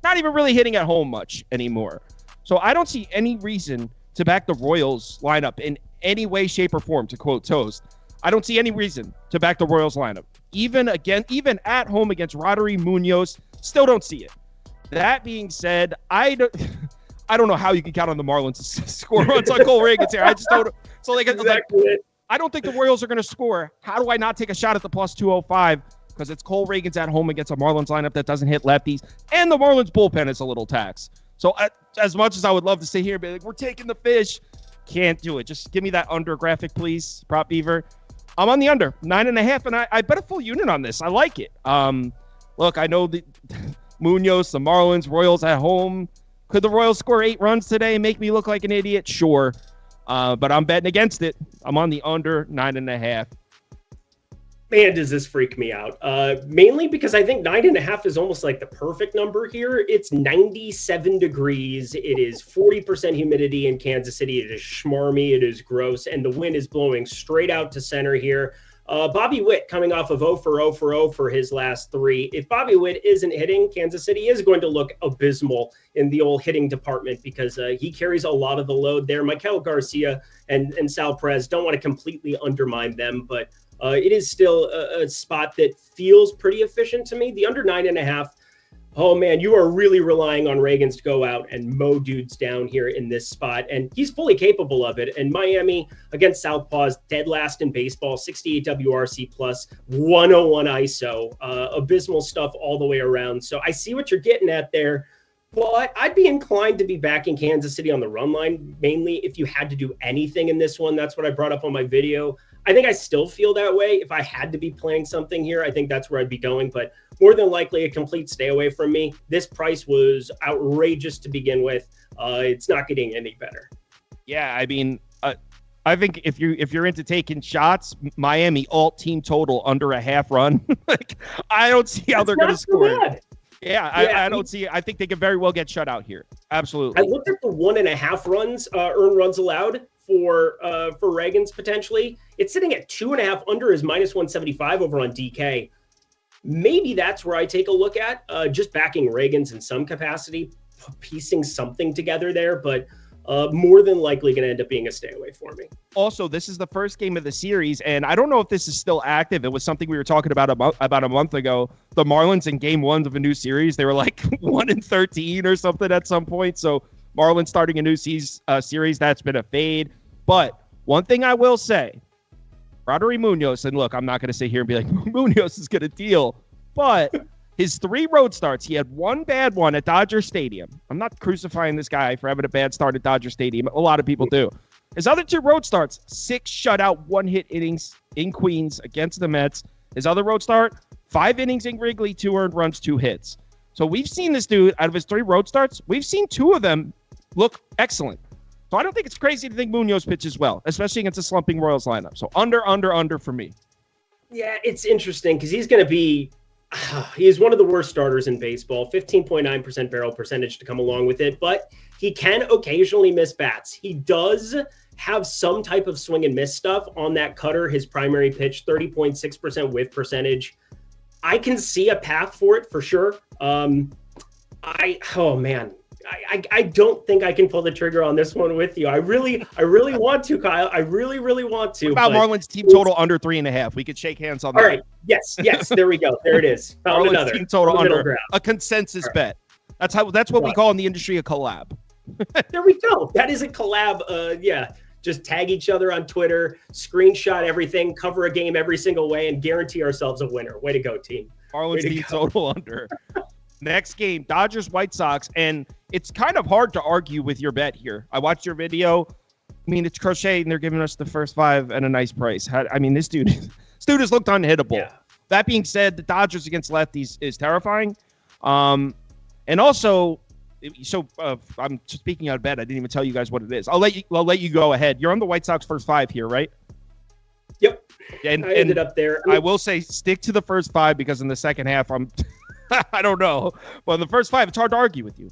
Not even really hitting at home much anymore. So I don't see any reason to back the Royals lineup in any way, shape, or form, to quote Toast. I don't see any reason to back the Royals lineup. Even at home against Roddery Munoz, still don't see it. That being said, I don't know how you can count on the Marlins to score runs on Cole Reagan's here. I just don't. So I don't think the Royals are going to score. How do I not take a shot at the plus 205? Because it's Cole Reagan's at home against a Marlins lineup that doesn't hit lefties, and the Marlins bullpen is a little tax. So as much as I would love to sit here and be like, we're taking the fish, can't do it. Just give me that under graphic, please, Prop Beaver. I'm on the under 9.5, and I bet a full unit on this. I like it. Look, I know the Munoz, the Marlins, Royals at home. Could the Royals score 8 runs today and make me look like an idiot? Sure. But I'm betting against it. I'm on the under 9.5. Man, does this freak me out. Mainly because I think 9.5 is almost like the perfect number here. It's 97 degrees. It is 40% humidity in Kansas City. It is schmarmy. It is gross. And the wind is blowing straight out to center here. Bobby Witt coming off of 0 for 0 for 0 for his last 3. If Bobby Witt isn't hitting, Kansas City is going to look abysmal in the old hitting department because he carries a lot of the load there. Maikel Garcia and Sal Perez, don't want to completely undermine them, but it is still a spot that feels pretty efficient to me. The under 9.5. Oh man, you are really relying on Ragans to go out and mow dudes down here in this spot. And he's fully capable of it. And Miami against Southpaws, dead last in baseball, 68 WRC plus, 101 ISO, abysmal stuff all the way around. So I see what you're getting at there. But I'd be inclined to be backing Kansas City on the run line, mainly if you had to do anything in this one. That's what I brought up on my video. I think I still feel that way. If I had to be playing something here, I think that's where I'd be going. But more than likely, a complete stay away from me. This price was outrageous to begin with. It's not getting any better. Yeah, I mean, I think if you're into taking shots, Miami alt team total under a half run. Like, I don't see how they're going to score it. Yeah, I don't see. I think they could very well get shut out here. Absolutely. I looked at the 1.5 runs, earned runs allowed for Ragans potentially. It's sitting at 2.5. Under is -175 over on DK. Maybe that's where I take a look at just backing Ragans in some capacity, piecing something together there, but more than likely going to end up being a stay away for me. Also, this is the first game of the series, and I don't know if this is still active. It was something we were talking about a month ago. The Marlins in game 1 of a new series, they were like 1-13 or something at some point. So Marlins starting a new series, that's been a fade. But one thing I will say, Roderick Munoz, and look, I'm not going to sit here and be like, Munoz is going to deal, but his 3 road starts, he had one bad one at Dodger Stadium. I'm not crucifying this guy for having a bad start at Dodger Stadium. A lot of people do. His other 2 road starts, 6 shutout, 1-hit innings in Queens against the Mets. His other road start, 5 innings in Wrigley, 2 earned runs, 2 hits. So we've seen this dude, out of his 3 road starts, we've seen 2 of them look excellent. So I don't think it's crazy to think Munoz pitches well, especially against a slumping Royals lineup. So under for me. Yeah, it's interesting because he's going to be he is one of the worst starters in baseball, 15.9% barrel percentage to come along with it, but he can occasionally miss bats. He does have some type of swing and miss stuff on that cutter, his primary pitch, 30.6% whiff percentage. I can see a path for it for sure. I don't think I can pull the trigger on this one with you. I really want to, Kyle. I really want to. What about Marlins team total under 3.5? We could shake hands on that. All right. Yes. There we go. There it is. Found Marlins another. Team total under ground. a consensus bet. That's what we call in the industry a collab. There we go. That is a collab. Yeah. Just tag each other on Twitter, screenshot everything, cover a game every single way, and guarantee ourselves a winner. Way to go, team. Marlins team total under. Next game, Dodgers White Sox, and it's kind of hard to argue with your bet here. I watched your video. I mean, it's crochet, and they're giving us the first 5 at a nice price. This dude has looked unhittable. Yeah. That being said, the Dodgers against lefties is terrifying. And also, I'm speaking out of bet. I didn't even tell you guys what it is. I'll let you go ahead. You're on the White Sox first 5 here, right? Yep. And I ended up there. I will say stick to the first 5 because in the second half, I don't know. Well, in the first 5, it's hard to argue with you.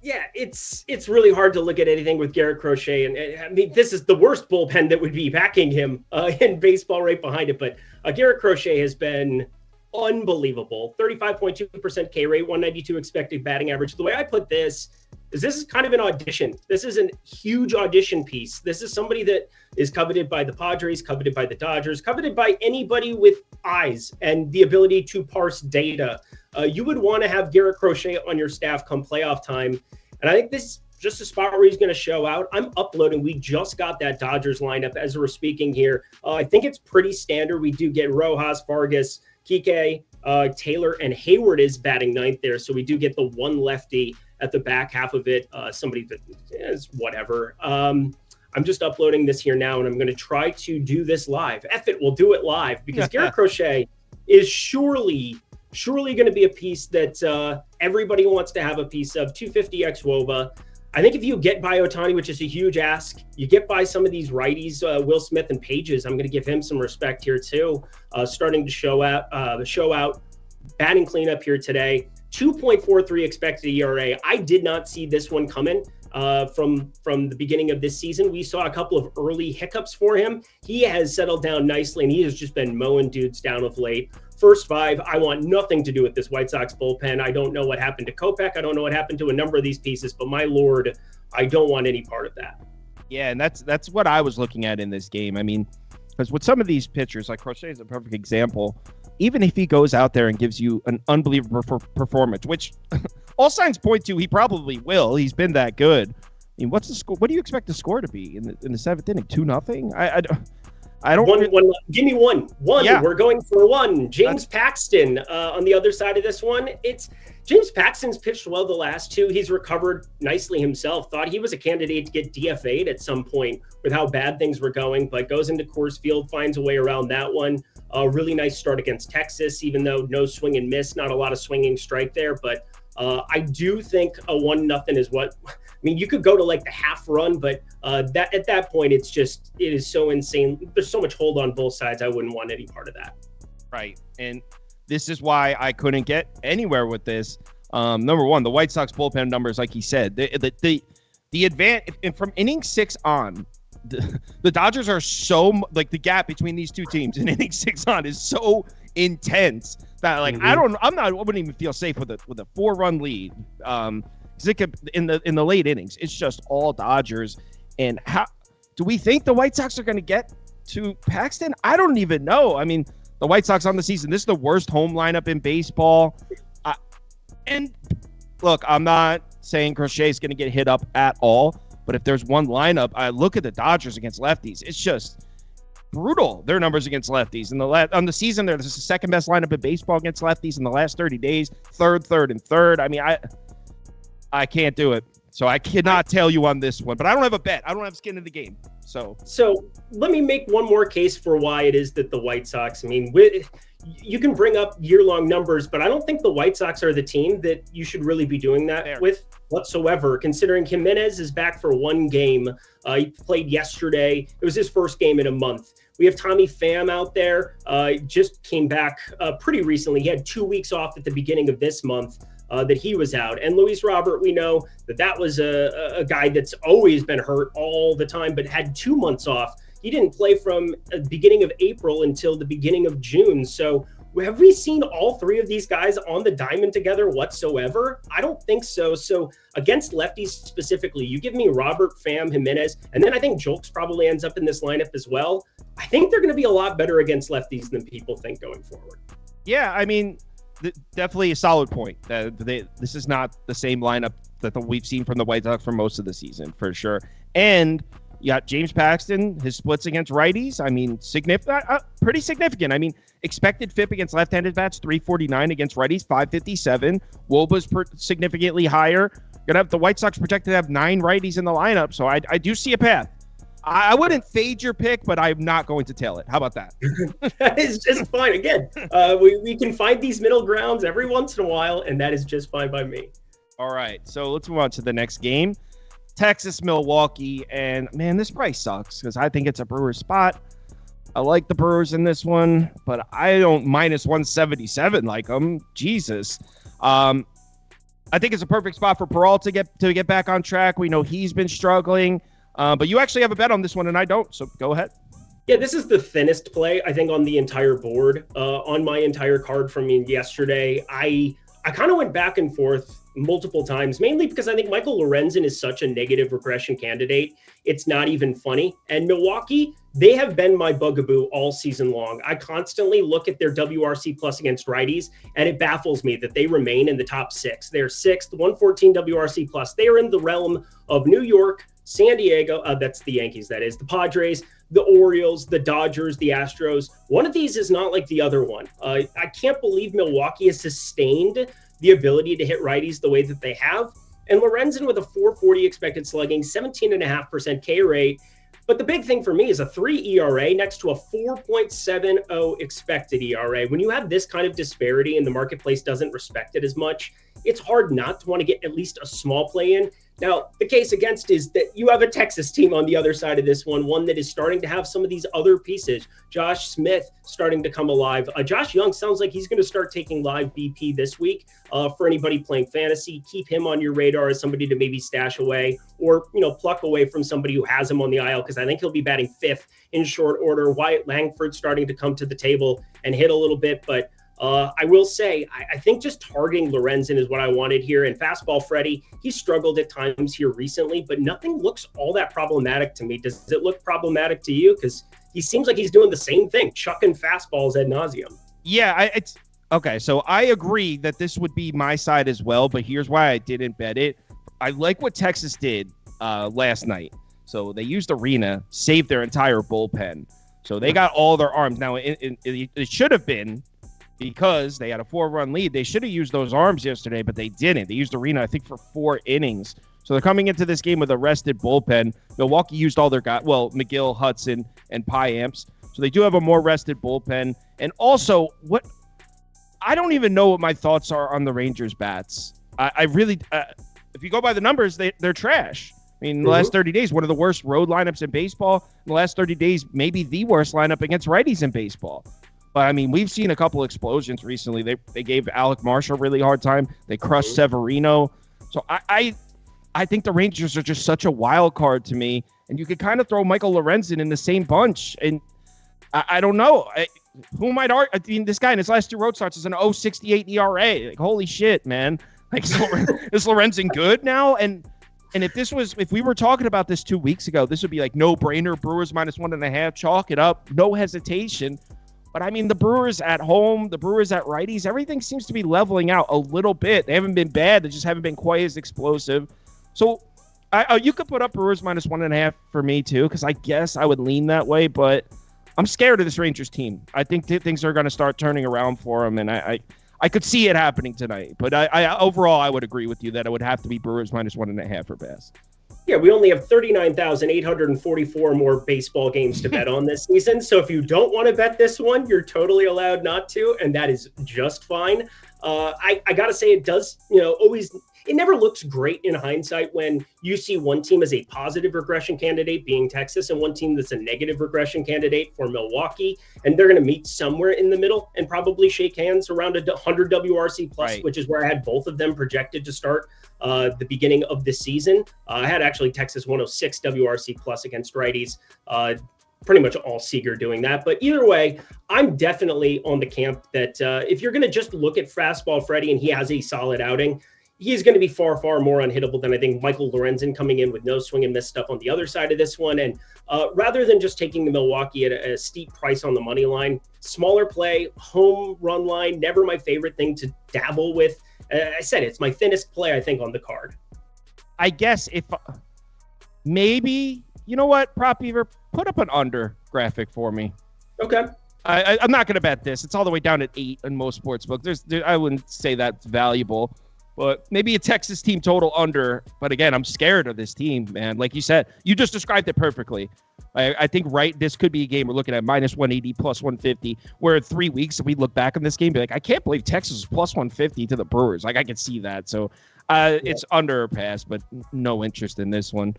Yeah, it's really hard to look at anything with Garrett Crochet. And I mean, this is the worst bullpen that would be backing him in baseball right behind it. But Garrett Crochet has been unbelievable. 35.2% K rate, 192 expected batting average. The way I put this is kind of an audition. This is a huge audition piece. This is somebody that is coveted by the Padres, coveted by the Dodgers, coveted by anybody with eyes and the ability to parse data. You would want to have Garrett Crochet on your staff come playoff time. And I think this is just a spot where he's going to show out. I'm uploading. We just got that Dodgers lineup as we're speaking here. I think it's pretty standard. We do get Rojas, Vargas, Kike, Taylor, and Hayward is batting 9th there. So we do get the one lefty at the back half of it. Somebody that is whatever. I'm just uploading this here now, and I'm going to try to do this live. Eff it, we'll do it live, because Garrett Crochet is surely going to be a piece that everybody wants to have a piece of. 250 xWOBA. I think if you get by Ohtani, which is a huge ask, you get by some of these righties, Will Smith and Pages. I'm going to give him some respect here too. Starting to show out batting cleanup here today. 2.43 expected ERA. I did not see this one coming. From the beginning of this season, we saw a couple of early hiccups for him. He has settled down nicely, and he has just been mowing dudes down of late. First five, I want nothing to do with this White Sox bullpen. I don't know what happened to Kopech. I don't know what happened to a number of these pieces, but my Lord, I don't want any part of that. Yeah, and that's what I was looking at in this game. I mean, because with some of these pitchers, like Crochet is a perfect example, even if he goes out there and gives you an unbelievable performance, which all signs point to he probably will. He's been that good. I mean, what's the score? What do you expect the score to be in the seventh inning? 2-0? I don't. One, give me one. Yeah. We're going for one. James Paxton on the other side of this one. It's James Paxton's pitched well the last two. He's recovered nicely himself. Thought he was a candidate to get DFA'd at some point with how bad things were going, but goes into Coors Field, finds a way around that one. A really nice start against Texas, even though no swing and miss, not a lot of swinging strike there. But I do think a 1-0 is what. I mean, you could go to like the half run, but that at that point, it is so insane. There's so much hold on both sides. I wouldn't want any part of that. Right. And this is why I couldn't get anywhere with this. Number one, the White Sox bullpen numbers, like he said, the advantage, and from inning 6 on, the Dodgers are so, like, the gap between these two teams in inning 6 on is so intense that, like, I wouldn't even feel safe with a 4-run lead. It could, in the late innings, it's just all Dodgers. And how do we think the White Sox are going to get to Paxton? I don't even know. I mean, the White Sox on the season, this is the worst home lineup in baseball. And look, I'm not saying Crochet is going to get hit up at all, but if there's one lineup, I look at the Dodgers against lefties. It's just brutal, their numbers against lefties. On the season, they're the second best lineup in baseball against lefties in the last 30 days. Third, and third. I mean, I can't do it. So I cannot tell you on this one, but I don't have a bet. I don't have skin in the game. So let me make one more case for why it is that the White Sox, I mean, you can bring up year-long numbers, but I don't think the White Sox are the team that you should really be doing that with whatsoever, considering Jimenez is back for one game. He played yesterday. It was his first game in a month. We have Tommy Pham out there. Just came back pretty recently. He had 2 weeks off at the beginning of this month. That he was out. And Luis Robert, we know that was a guy that's always been hurt all the time, but had 2 months off. He didn't play from the beginning of April until the beginning of June. So have we seen all three of these guys on the diamond together whatsoever? I don't think so. So against lefties specifically, you give me Robert, Pham, Jimenez, and then I think Jolks probably ends up in this lineup as well. I think they're going to be a lot better against lefties than people think going forward. Yeah, I mean, definitely a solid point. This is not the same lineup that we've seen from the White Sox for most of the season, for sure. And you got James Paxton, his splits against righties. I mean, pretty significant. I mean, expected FIP against left-handed bats, 349 against righties, 557. WOBA's significantly higher. Gonna have the White Sox projected to have 9 righties in the lineup, so I do see a path. I wouldn't fade your pick, but I'm not going to tail it. How about that? That is just fine. Again, we can find these middle grounds every once in a while, and that is just fine by me. All right, so let's move on to the next game. Texas, Milwaukee, and man, this price sucks because I think it's a Brewers spot. I like the Brewers in this one, but I don't minus 177 like them. Jesus. I think it's a perfect spot for Peralta to get back on track. We know he's been struggling. But you actually have a bet on this one, and I don't, so go ahead. Yeah, this is the thinnest play, I think, on the entire board. On my entire card from yesterday, I kind of went back and forth multiple times, mainly because I think Michael Lorenzen is such a negative regression candidate. It's not even funny. And Milwaukee, they have been my bugaboo all season long. I constantly look at their WRC plus against righties, and it baffles me that they remain in the top 6. They're 6th, 114 WRC plus. They are in the realm of New York, San Diego, that's the Yankees, that is, the Padres, the Orioles, the Dodgers, the Astros. One of these is not like the other one. I can't believe Milwaukee has sustained the ability to hit righties the way that they have. and Lorenzen with a 440 expected slugging, 17.5% K rate. But the big thing for me is a 3 ERA next to a 4.70 expected ERA. When you have this kind of disparity and the marketplace doesn't respect it as much, it's hard not to want to get at least a small play in. Now, the case against is that you have a Texas team on the other side of this one that is starting to have some of these other pieces. Josh Smith starting to come alive. Josh Young sounds like he's going to start taking live BP this week. For anybody playing fantasy, keep him on your radar as somebody to maybe stash away or, pluck away from somebody who has him on the IL, because I think he'll be batting fifth in short order. Wyatt Langford starting to come to the table and hit a little bit, but I will say, I think just targeting Lorenzen is what I wanted here. And fastball Freddie, he struggled at times here recently, but nothing looks all that problematic to me. Does it look problematic to you? Because he seems like he's doing the same thing, chucking fastballs ad nauseum. Yeah, it's okay. So I agree that this would be my side as well, but here's why I didn't bet it. I like what Texas did last night. So they used Arena, saved their entire bullpen. So they got all their arms. Now, it should have been, because they had a 4-run lead, they should have used those arms yesterday, but they didn't. They used Arena, I think, for 4 innings. So they're coming into this game with a rested bullpen. Milwaukee used all their guys, McGill, Hudson, and Piamps. So they do have a more rested bullpen. And also, I don't even know what my thoughts are on the Rangers bats. I really, if you go by the numbers, they're trash. I mean, in the last 30 days, one of the worst road lineups in baseball. In the last 30 days, maybe the worst lineup against righties in baseball. But, I mean, we've seen a couple explosions recently. They gave Alec Marsh a really hard time. They crushed Severino. So I think the Rangers are just such a wild card to me. And you could kind of throw Michael Lorenzen in the same bunch. And I don't know. Who might argue? I mean, this guy in his last 2 road starts is an 0.68 ERA. Like, holy shit, man. Like, is Lorenzen good now? And if we were talking about this 2 weeks ago, this would be like no brainer. Brewers -1.5, chalk it up, no hesitation. But I mean, the Brewers at home, the Brewers at righties, everything seems to be leveling out a little bit. They haven't been bad. They just haven't been quite as explosive. So you could put up Brewers -1.5 for me too, because I guess I would lean that way. But I'm scared of this Rangers team. I think things are going to start turning around for them, and I could see it happening tonight. But overall, I would agree with you that it would have to be Brewers -1.5 for best. Yeah, we only have 39,844 more baseball games to bet on this season. So if you don't want to bet this one, you're totally allowed not to, and that is just fine. I got to say, it does, always, it never looks great in hindsight when you see one team as a positive regression candidate, being Texas, and one team that's a negative regression candidate for Milwaukee. And they're going to meet somewhere in the middle and probably shake hands around 100 WRC plus, right, which is where I had both of them projected to start the beginning of the season. I had actually Texas 106 WRC plus against righties. Pretty much all Seager doing that. But either way, I'm definitely on the camp that if you're going to just look at fastball Freddie and he has a solid outing, he's going to be far, far more unhittable than I think Michael Lorenzen coming in with no swing and miss stuff on the other side of this one. And rather than just taking the Milwaukee at a steep price on the money line, smaller play, home run line, never my favorite thing to dabble with. I said it's my thinnest play, I think, on the card. I guess if maybe, you know what, Prop Beaver, put up an under graphic for me. Okay. I'm not going to bet this. It's all the way down at 8 in most sports books. I wouldn't say that's valuable, but maybe a Texas team total under. But again, I'm scared of this team, man. Like you said, you just described it perfectly. I think, this could be a game we're looking at -180, +150, where in 3 weeks, if we look back on this game, be like, I can't believe Texas is +150 to the Brewers. Like, I could see that. So it's under or pass, but no interest in this one.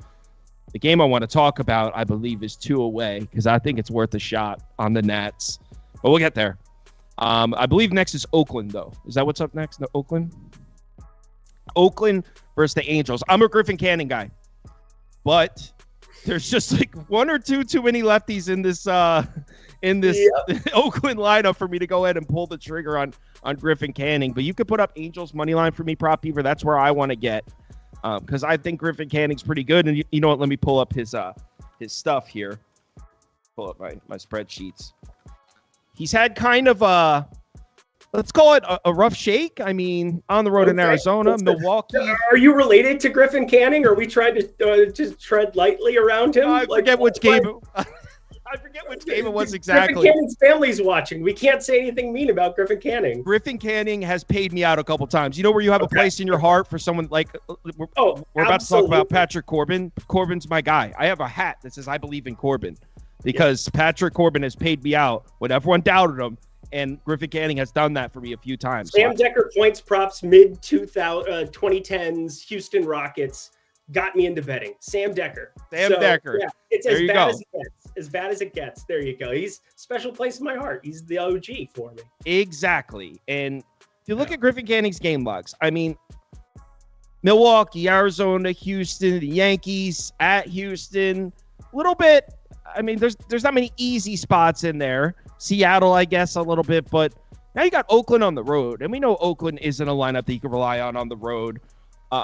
The game I want to talk about, I believe, is 2 away, because I think it's worth a shot on the Nats. But we'll get there. I believe next is Oakland, though. Is that what's up next? No, Oakland? Oakland versus the Angels. I'm a Griffin Canning guy, but there's just like 1 or 2 too many lefties in this Oakland lineup for me to go ahead and pull the trigger on Griffin Canning. But you could put up Angels money line for me, Prop Beaver. That's where I want to get, because I think Griffin Canning's pretty good. And you know what? Let me pull up his stuff here. Pull up my spreadsheets. He's had kind of let's call it a rough shake. I mean, on the road in Arizona, Milwaukee. Are you related to Griffin Canning? Or are we trying to just tread lightly around him? I forget which game. I forget which game it was exactly. Griffin Canning's family's watching. We can't say anything mean about Griffin Canning. Griffin Canning has paid me out a couple times. You know where you have a place in your heart for someone like we're about to talk about Patrick Corbin. Corbin's my guy. I have a hat that says I believe in Corbin because Patrick Corbin has paid me out when everyone doubted him. And Griffin Canning has done that for me a few times. Sam Decker points props mid 2010s Houston Rockets got me into betting. Sam Decker. Decker. Yeah, it's as bad as it gets. As bad as it gets. There you go. He's special place in my heart. He's the OG for me. Exactly. And if you look at Griffin Canning's game logs, I mean, Milwaukee, Arizona, Houston, the Yankees at Houston, a little bit. I mean, there's not many easy spots in there. Seattle, I guess, a little bit, but now you got Oakland on the road, and we know Oakland isn't a lineup that you can rely on the road.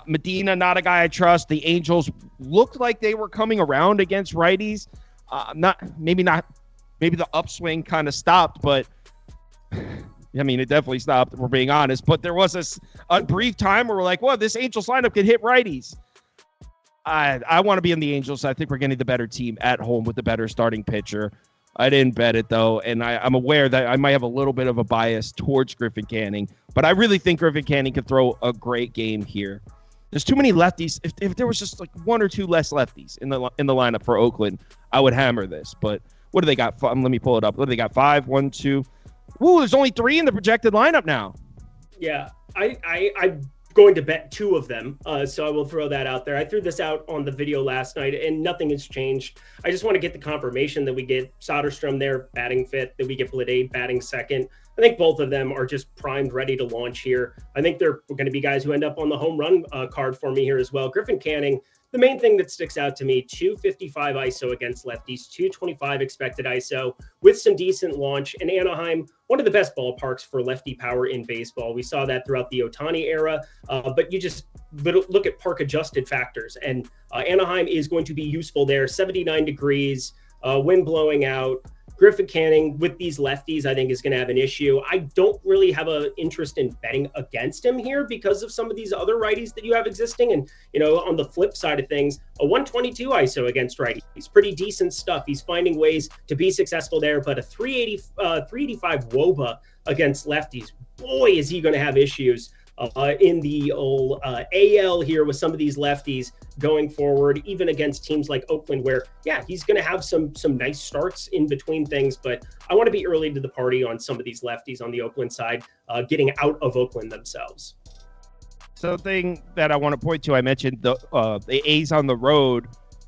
Medina, not a guy I trust. The Angels looked like they were coming around against righties. Maybe the upswing kind of stopped, but I mean, it definitely stopped, if we're being honest. But there was a brief time where we're like, well, this Angels lineup can hit righties. I want to be in the Angels. I think we're getting the better team at home with the better starting pitcher. I didn't bet it, though, and I'm aware that I might have a little bit of a bias towards Griffin Canning, but I really think Griffin Canning could throw a great game here. There's too many lefties. If there was just like one or two less lefties in the lineup for Oakland, I would hammer this. But what do they got? Let me pull it up. What do they got? 5, 1, 2. Ooh, there's only 3 in the projected lineup now. Yeah, I'm going to bet 2 of them, so I will throw that out there. I threw this out on the video last night, and nothing has changed. I just want to get the confirmation that we get Soderstrom there batting 5th, that we get Blade batting 2nd. I think both of them are just primed, ready to launch here. I think they're going to be guys who end up on the home run card for me here as well. Griffin Canning, the main thing that sticks out to me, 255 ISO against lefties, 225 expected ISO with some decent launch. And Anaheim, one of the best ballparks for lefty power in baseball. We saw that throughout the Ohtani era, but you just look at park adjusted factors, and Anaheim is going to be useful there. 79 degrees, wind blowing out. Griffin Canning with these lefties, I think, is going to have an issue. I don't really have an interest in betting against him here because of some of these other righties that you have existing. And, you know, on the flip side of things, a 122 ISO against righties, pretty decent stuff. He's finding ways to be successful there, but a 385 WOBA against lefties, boy, is he going to have issues in the old AL here with some of these lefties going forward, even against teams like Oakland, where, yeah, he's going to have some nice starts in between things. But I want to be early to the party on some of these lefties on the Oakland side, getting out of Oakland themselves. Something that I want to point to, I mentioned the A's on the road.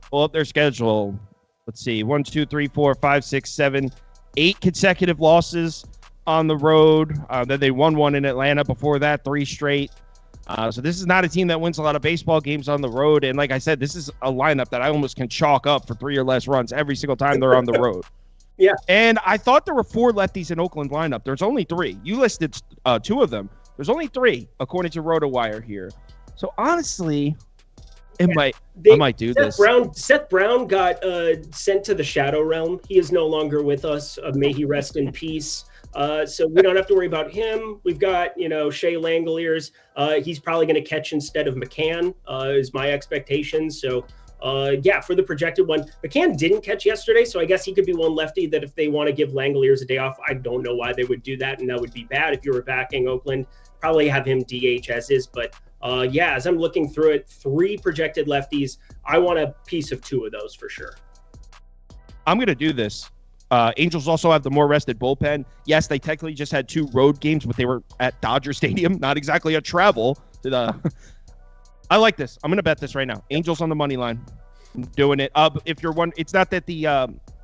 Pull up their schedule. Let's see, 1, 2, 3, 4, 5, 6, 7, 8 consecutive losses on the road. Then they won one in Atlanta before that, 3 straight. So this is not a team that wins a lot of baseball games on the road. And like I said, this is a lineup that I almost can chalk up for 3 or less runs every single time they're on the road. Yeah. And I thought there were 4 lefties in Oakland lineup. There's only 3. You listed 2 of them. There's only 3, according to RotoWire here. So honestly, I might do this. Seth Brown got sent to the Shadow Realm. He is no longer with us. May he rest in peace. So we don't have to worry about him. We've got, Shea Langoliers. He's probably going to catch instead of McCann, is my expectation. So, for the projected one, McCann didn't catch yesterday, so I guess he could be one lefty that if they want to give Langoliers a day off, I don't know why they would do that, and that would be bad if you were backing Oakland. Probably have him DH as is, but as I'm looking through it, 3 projected lefties. I want a piece of 2 of those for sure. I'm going to do this. Angels also have the more rested bullpen. Yes, they technically just had 2 road games, but they were at Dodger Stadium, not exactly a travel to the. I like this. I'm going to bet this right now. Angels on the money line. I'm doing it. If you're one, it's not that the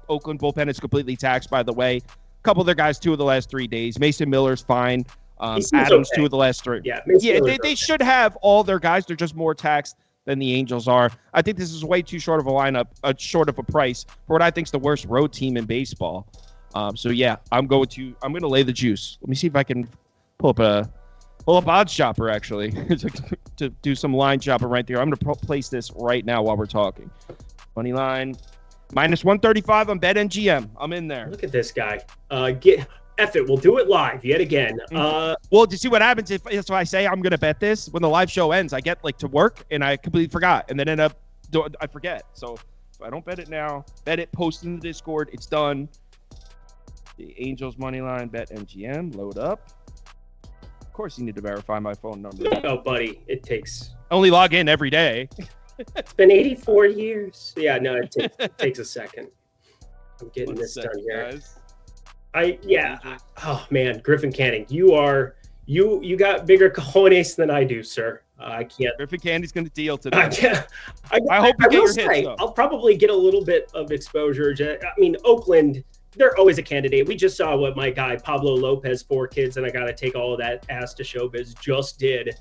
Oakland bullpen is completely taxed, by the way. A couple of their guys 2 of the last 3 days. Mason Miller's fine. Adams okay. 2 of the last 3. Yeah, they should have all their guys. They're just more taxed than the Angels are. I think this is way too short of a lineup, short of a price for what I think is the worst road team in baseball. I'm going to lay the juice. Let me see if I can pull up Odds Shopper actually to do some line shopping right there. I'm going to place this right now while we're talking. Money line -135 on BetMGM. I'm in there. Look at this guy. F it, we'll do it live yet again. Well, do you see what happens if that's why I say I'm going to bet this? When the live show ends, I get to work and I completely forgot and then end up I forget. So If I don't bet it now, bet it, post in the Discord. It's done. The Angels money line, bet MGM, load up. Of course, you need to verify my phone number. Oh, buddy, it takes. I only log in every day. It's been 84 years. Yeah, no, it takes a second. I'm getting this done here. Guys. Oh man, Griffin Canning, you got bigger cojones than I do, sir. I can't. Griffin Candy's going to deal today. I hope you get your say, hits, though. I'll probably get a little bit of exposure. I mean, Oakland, they're always a candidate. We just saw what my guy Pablo Lopez, 4 kids, and I got to take all of that ass to showbiz, just did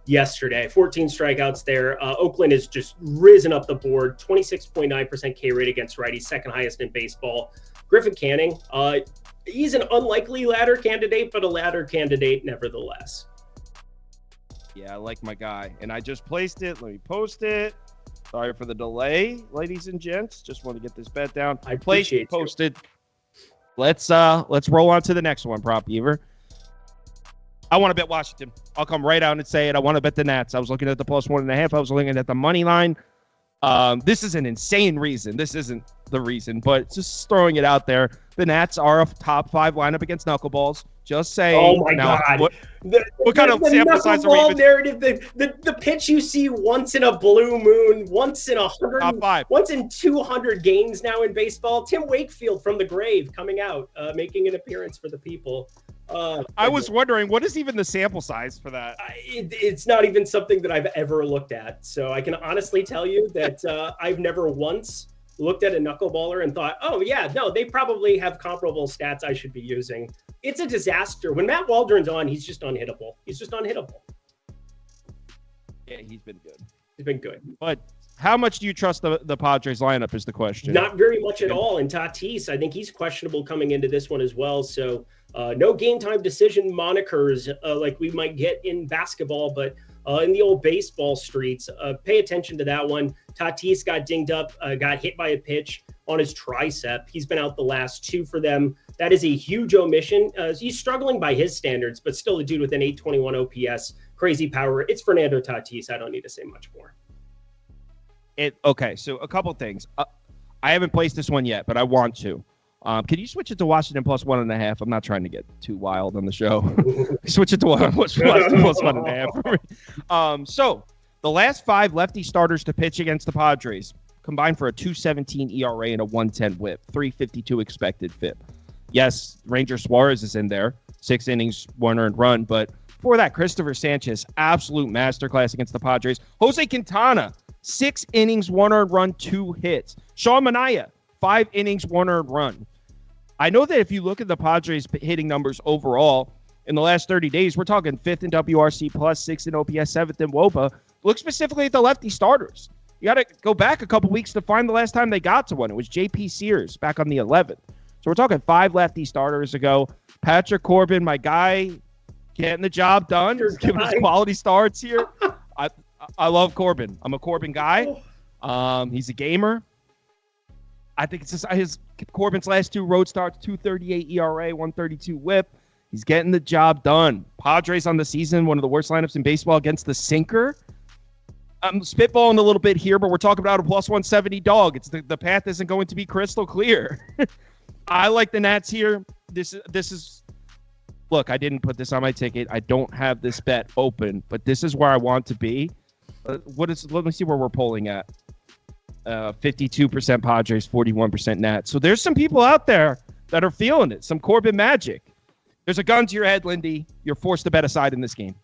yesterday. 14 strikeouts there. Oakland has just risen up the board. 26.9% K rate against righties, second highest in baseball. Griffin Canning, he's an unlikely ladder candidate, but a ladder candidate nevertheless. Yeah, I like my guy. And I just placed it. Let me post it. Sorry for the delay, ladies and gents. Just want to get this bet down. I placed it, posted. Let's roll on to the next one, Prop Beaver. I want to bet Washington. I'll come right out and say it. I want to bet the Nats. I was looking at the +1.5. I was looking at the money line. This is an insane reason. This isn't the reason, but just throwing it out there. The Nats are a top 5 lineup against knuckleballs. Just saying. Oh my God! What kind of sample size are we even? Narrative, the pitch you see once in a blue moon, once in 100, once in 200 games now in baseball. Tim Wakefield from the grave coming out, making an appearance for the people. I was wondering, what is even the sample size for that? It's not even something that I've ever looked at. So I can honestly tell you that I've never once looked at a knuckleballer and thought, oh yeah, no, they probably have comparable stats I should be using. It's a disaster. When Matt Waldron's on, he's just unhittable. Yeah, he's been good. He's been good. But how much do you trust the Padres lineup is the question. Not very much at all. And Tatis, I think he's questionable coming into this one as well. So no game time decision monikers like we might get in basketball, but in the old baseball streets, pay attention to that one. Tatis got dinged up, got hit by a pitch on his tricep. He's been out the last 2 for them. That is a huge omission. He's struggling by his standards, but still a dude with an 821 OPS, crazy power. It's Fernando Tatis. I don't need to say much more. Okay, so a couple things. I haven't placed this one yet, but I want to. Can you switch it to Washington +1.5? I'm not trying to get too wild on the show. Switch it to Washington +1.5. So the last 5 lefty starters to pitch against the Padres combined for a 2.17 ERA and a 1.10 WHIP, 3.52 expected FIP. Yes, Ranger Suarez is in there, 6 innings, 1 earned run, but before that, Christopher Sanchez, absolute masterclass against the Padres. Jose Quintana, 6 innings, 1 earned run, 2 hits. Sean Manaea, 5 innings, 1 earned run. I know that if you look at the Padres hitting numbers overall in the last 30 days, we're talking 5th in WRC+, 6th in OPS, 7th in WOBA. Look specifically at the lefty starters. You got to go back a couple weeks to find the last time they got to one. It was J.P. Sears back on the 11th. So we're talking 5 lefty starters ago. Patrick Corbin, my guy, getting the job done, giving us quality starts here. I love Corbin. I'm a Corbin guy. He's a gamer. I think it's just Corbin's last 2 road starts, 2.38 ERA, 1.32 WHIP. He's getting the job done. Padres on the season, one of the worst lineups in baseball against the sinker. I'm spitballing a little bit here, but we're talking about a +170 dog. It's the path isn't going to be crystal clear. I like the Nats here. This is look, I didn't put this on my ticket. I don't have this bet open, but this is where I want to be. Let me see where we're polling at. 52% Padres, 41% Nats. So there's some people out there that are feeling it. Some Corbin magic. There's a gun to your head, Lindy. You're forced to bet aside in this game.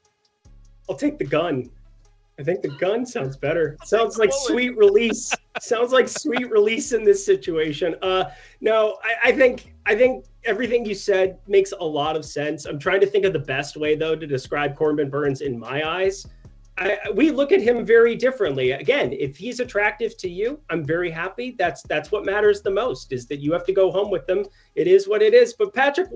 I'll take the gun. I think the gun sounds better. Sounds like sweet release. Sounds like sweet release in this situation. No, I think everything you said makes a lot of sense. I'm trying to think of the best way, though, to describe Corbin Burnes in my eyes. We look at him very differently. Again, if he's attractive to you, I'm very happy. That's what matters the most, is that you have to go home with them. It is what it is. But Patrick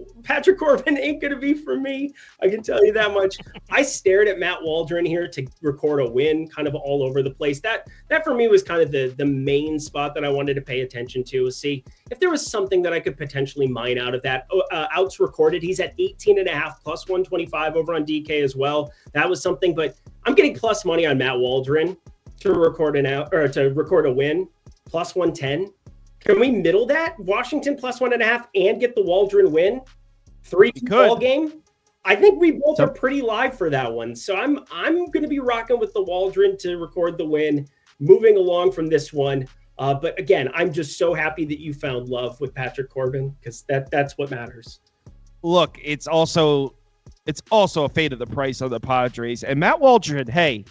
Corbin ain't going to be for me. I can tell you that much. I stared at Matt Waldron here to record a win kind of all over the place. That for me was kind of the main spot that I wanted to pay attention to, was see if there was something that I could potentially mine out of that. Outs recorded, he's at 18.5 +125 over on DK as well. That was something, but I'm getting plus money on Matt Waldron to record a win. plus 110. Can we middle that? Washington plus 1.5 and get the Waldron win? 3-2 ball game? I think we both are pretty live for that one. So I'm going to be rocking with the Waldron to record the win, moving along from this one. But again, I'm just so happy that you found love with Patrick Corbin, because that's what matters. Look, it's also a fate of the price of the Padres. And Matt Waldron, hey,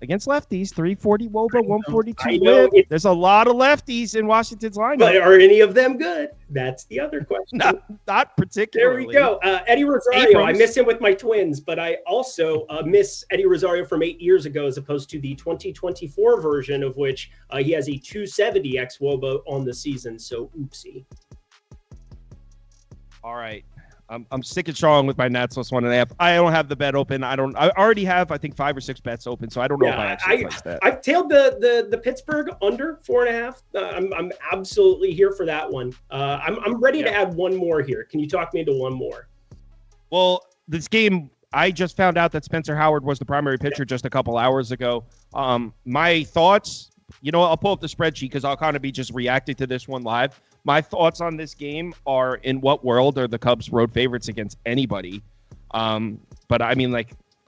against lefties, 340 WOBA, 142 WHIP. There's a lot of lefties in Washington's lineup. But are any of them good? That's the other question. Not particularly. There we go. Eddie Rosario, I miss him with my Twins, but I also miss Eddie Rosario from 8 years ago, as opposed to the 2024 version, of which he has a 270 xWOBA on the season. So oopsie. All right. I'm sick and strong with my Nats plus 1.5. I don't have the bet open. I already have, I think, 5 or 6 bets open, so I don't know if I actually place that. I've tailed the Pittsburgh under 4.5. I'm absolutely here for that one. I'm ready to add one more here. Can you talk me into one more? Well, this game, I just found out that Spencer Howard was the primary pitcher just a couple hours ago. My thoughts, I'll pull up the spreadsheet because I'll kind of be just reacting to this one live. My thoughts on this game are, in what world are the Cubs road favorites against anybody? But I mean,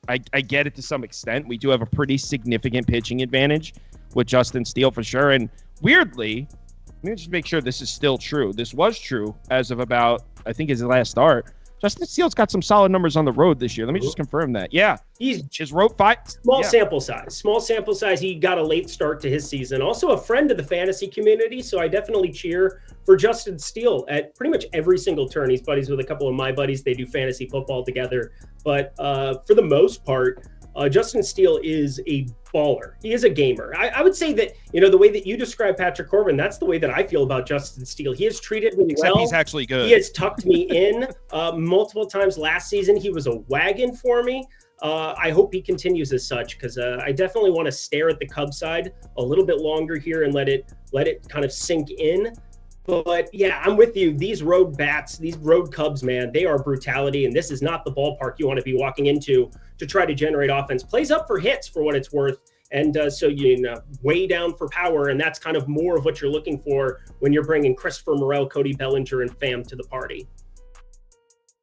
I get it to some extent. We do have a pretty significant pitching advantage with Justin Steele for sure. And weirdly, let me just make sure this is still true. This was true as of about, I think, his last start. Justin Steele's got some solid numbers on the road this year. Let me just confirm that. Yeah. He's just wrote 5. Small sample size. He got a late start to his season. Also a friend of the fantasy community. So I definitely cheer for Justin Steele at pretty much every single turn. He's buddies with a couple of my buddies. They do fantasy football together. But for the most part, Justin Steele is a baller. He is a gamer. I would say that, the way that you describe Patrick Corbin, that's the way that I feel about Justin Steele. He has treated me well. Except he's actually good. He has tucked me in multiple times last season. He was a wagon for me. I hope he continues as such, because I definitely want to stare at the Cubs side a little bit longer here and let it kind of sink in. But yeah, I'm with you. These road bats, these road Cubs, man, they are brutality. And this is not the ballpark you want to be walking into to try to generate offense. Plays up for hits for what it's worth. And so way down for power. And that's kind of more of what you're looking for when you're bringing Christopher Morel, Cody Bellinger, and Pham to the party.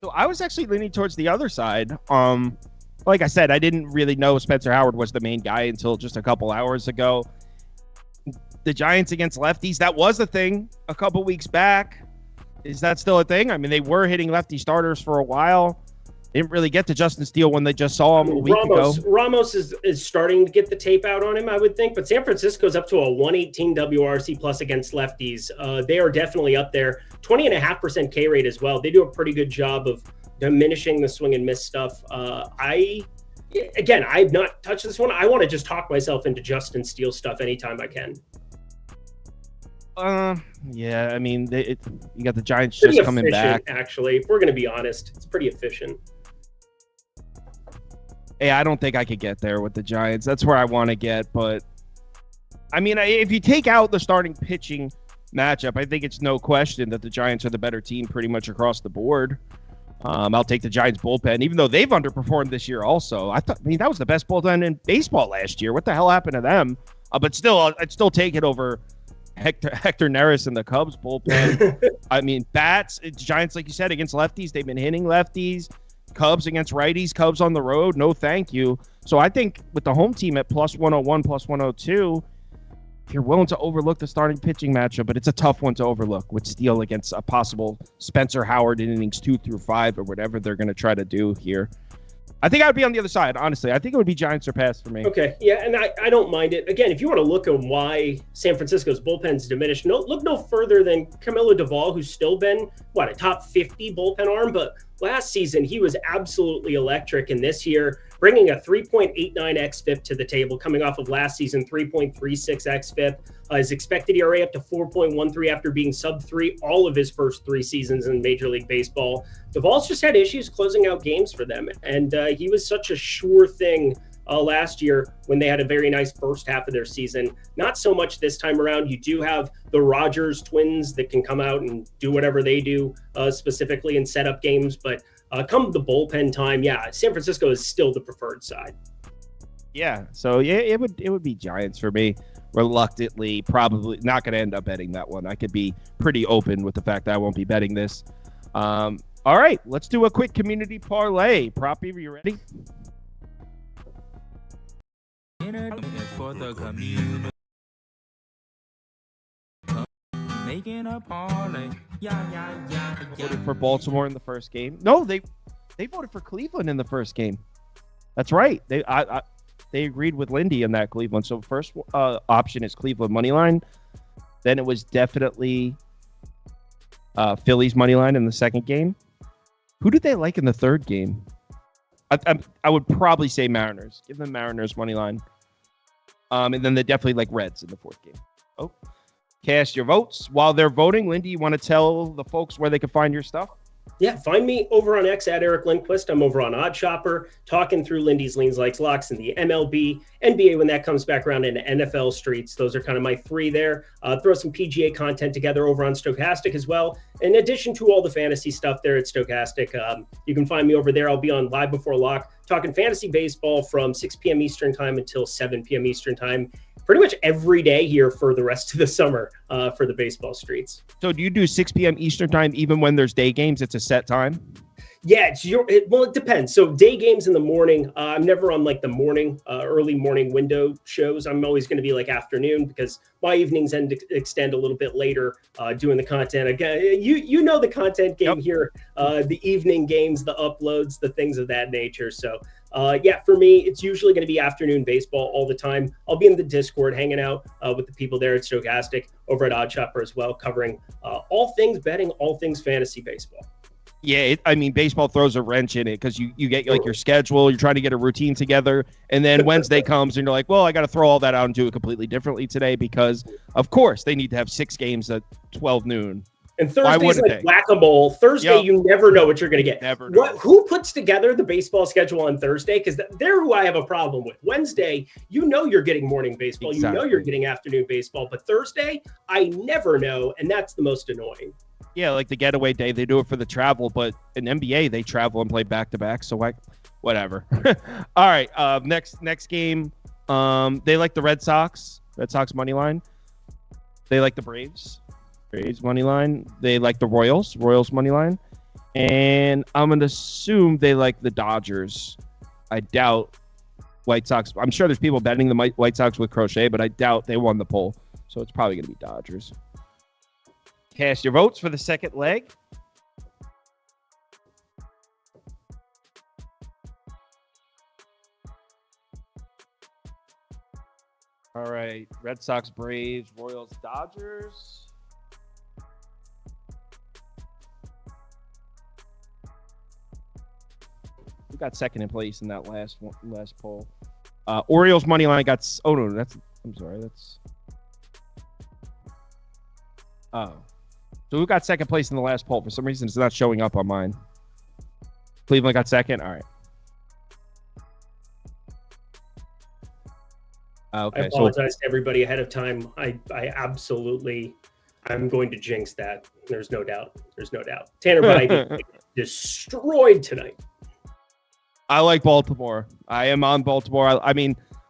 So I was actually leaning towards the other side. Like I said, I didn't really know Spencer Howard was the main guy until just a couple hours ago. The Giants against lefties, that was a thing a couple weeks back. Is that still a thing? I mean, they were hitting lefty starters for a while. Didn't really get to Justin Steele when they just saw him a week ago. Ramos is starting to get the tape out on him, I would think. But San Francisco's up to a 118 WRC plus against lefties. They are definitely up there. 20.5% K rate as well. They do a pretty good job of diminishing the swing and miss stuff. I've not touched this one. I want to just talk myself into Justin Steele stuff anytime I can. Yeah, I mean, you got the Giants pretty just coming back. Actually, if we're going to be honest, it's pretty efficient. Hey, I don't think I could get there with the Giants. That's where I want to get. But, I mean, if you take out the starting pitching matchup, I think it's no question that the Giants are the better team pretty much across the board. I'll take the Giants bullpen, even though they've underperformed this year also. That was the best bullpen in baseball last year. What the hell happened to them? But still, I'd still take it over Hector Neris and the Cubs bullpen. I mean, bats, Giants, like you said, against lefties, they've been hitting lefties. Cubs against righties, Cubs on the road, no thank you. So I think with the home team at plus 101, plus 102, if you're willing to overlook the starting pitching matchup, but it's a tough one to overlook with Steele against a possible Spencer Howard in innings 2 through 5 or whatever they're going to try to do here. I think I would be on the other side, honestly. I think it would be Giants or pass for me. Okay, yeah, and I don't mind it. Again, if you want to look at why San Francisco's bullpen's diminished, look no further than Camilo Duvall, who's still been, a top 50 bullpen arm, but last season he was absolutely electric, and this year bringing a 3.89 xFIP to the table, coming off of last season 3.36 xFIP. His expected ERA up to 4.13 after being sub-3 all of his first 3 seasons in Major League Baseball. Duvall's just had issues closing out games for them, and he was such a sure thing last year when they had a very nice first half of their season. Not so much this time around. You do have the Rogers twins that can come out and do whatever they do specifically and set up games, but come the bullpen time, San Francisco is still the preferred side. Yeah, so yeah, it would be Giants for me. reluctantly probably not going to end up betting that one. I could be pretty open with the fact that I won't be betting this. All right, let's do a quick community parlay. Proppy, are you ready? For the community. Making a parlay. Yeah. Voted for Baltimore in the first game. No, they voted for Cleveland in the first game. That's right. They agreed with Lindy in that Cleveland. So first option is Cleveland money line. Then it was definitely Phillies money line in the second game. Who did they like in the third game? I would probably say Mariners. Give them Mariners money line. And then they definitely like Reds in the fourth game. Oh, cast your votes. While they're voting, Lindy, you want to tell the folks where they can find your stuff? Yeah, find me over on X at Eric Lindquist. I'm over on Odd Shopper, talking through Lindy's Leans, Likes, Locks, and the MLB, NBA when that comes back around, and NFL Streets. Those are kind of my three there. Throw some PGA content together over on Stokastic as well. In addition to all the fantasy stuff there at Stokastic, you can find me over there. I'll be on Live Before Lock, talking fantasy baseball from 6 p.m. Eastern time until 7 p.m. Eastern time. Pretty much every day here for the rest of the summer for the baseball streets. So do you do 6 p.m. Eastern time even when there's day games? It's a set time? Yeah, it depends. So day games in the morning. I'm never on like the morning, early morning window shows. I'm always going to be like afternoon because my evenings extend a little bit later doing the content. Again, you know the content game here, the evening games, the uploads, the things of that nature. So yeah, for me, it's usually going to be afternoon baseball all the time. I'll be in the Discord hanging out with the people there at Stokastic, over at Odd Shopper as well, covering all things betting, all things fantasy baseball. Yeah, baseball throws a wrench in it because you get like your schedule, you're trying to get a routine together, and then Wednesday comes and you're like, well, I got to throw all that out and do it completely differently today because, of course, they need to have 6 games at 12 noon. And Thursday's like whack-a-mole. Thursday, you never know what you're going to get. Never know. Who puts together the baseball schedule on Thursday? Because they're who I have a problem with. Wednesday, you know you're getting morning baseball. Exactly. You know you're getting afternoon baseball. But Thursday, I never know, and that's the most annoying. Yeah, like the getaway day, they do it for the travel, but in NBA, they travel and play back-to-back, so whatever. All right, next game, they like the Red Sox money line. They like the Braves money line. They like the Royals money line. And I'm going to assume they like the Dodgers. I doubt White Sox. I'm sure there's people betting the White Sox with crochet, but I doubt they won the poll. So it's probably going to be Dodgers. Cast your votes for the second leg. All right. Red Sox, Braves, Royals, Dodgers. Who got second in place in that last poll? Orioles money line got. Oh no, I'm sorry. Oh, so who got second place in the last poll? For some reason, it's not showing up on mine. Cleveland got second. All right. Okay. I apologize to everybody ahead of time. I absolutely, I'm going to jinx that. There's no doubt. Tanner Biden destroyed tonight. I like Baltimore. I am on Baltimore. I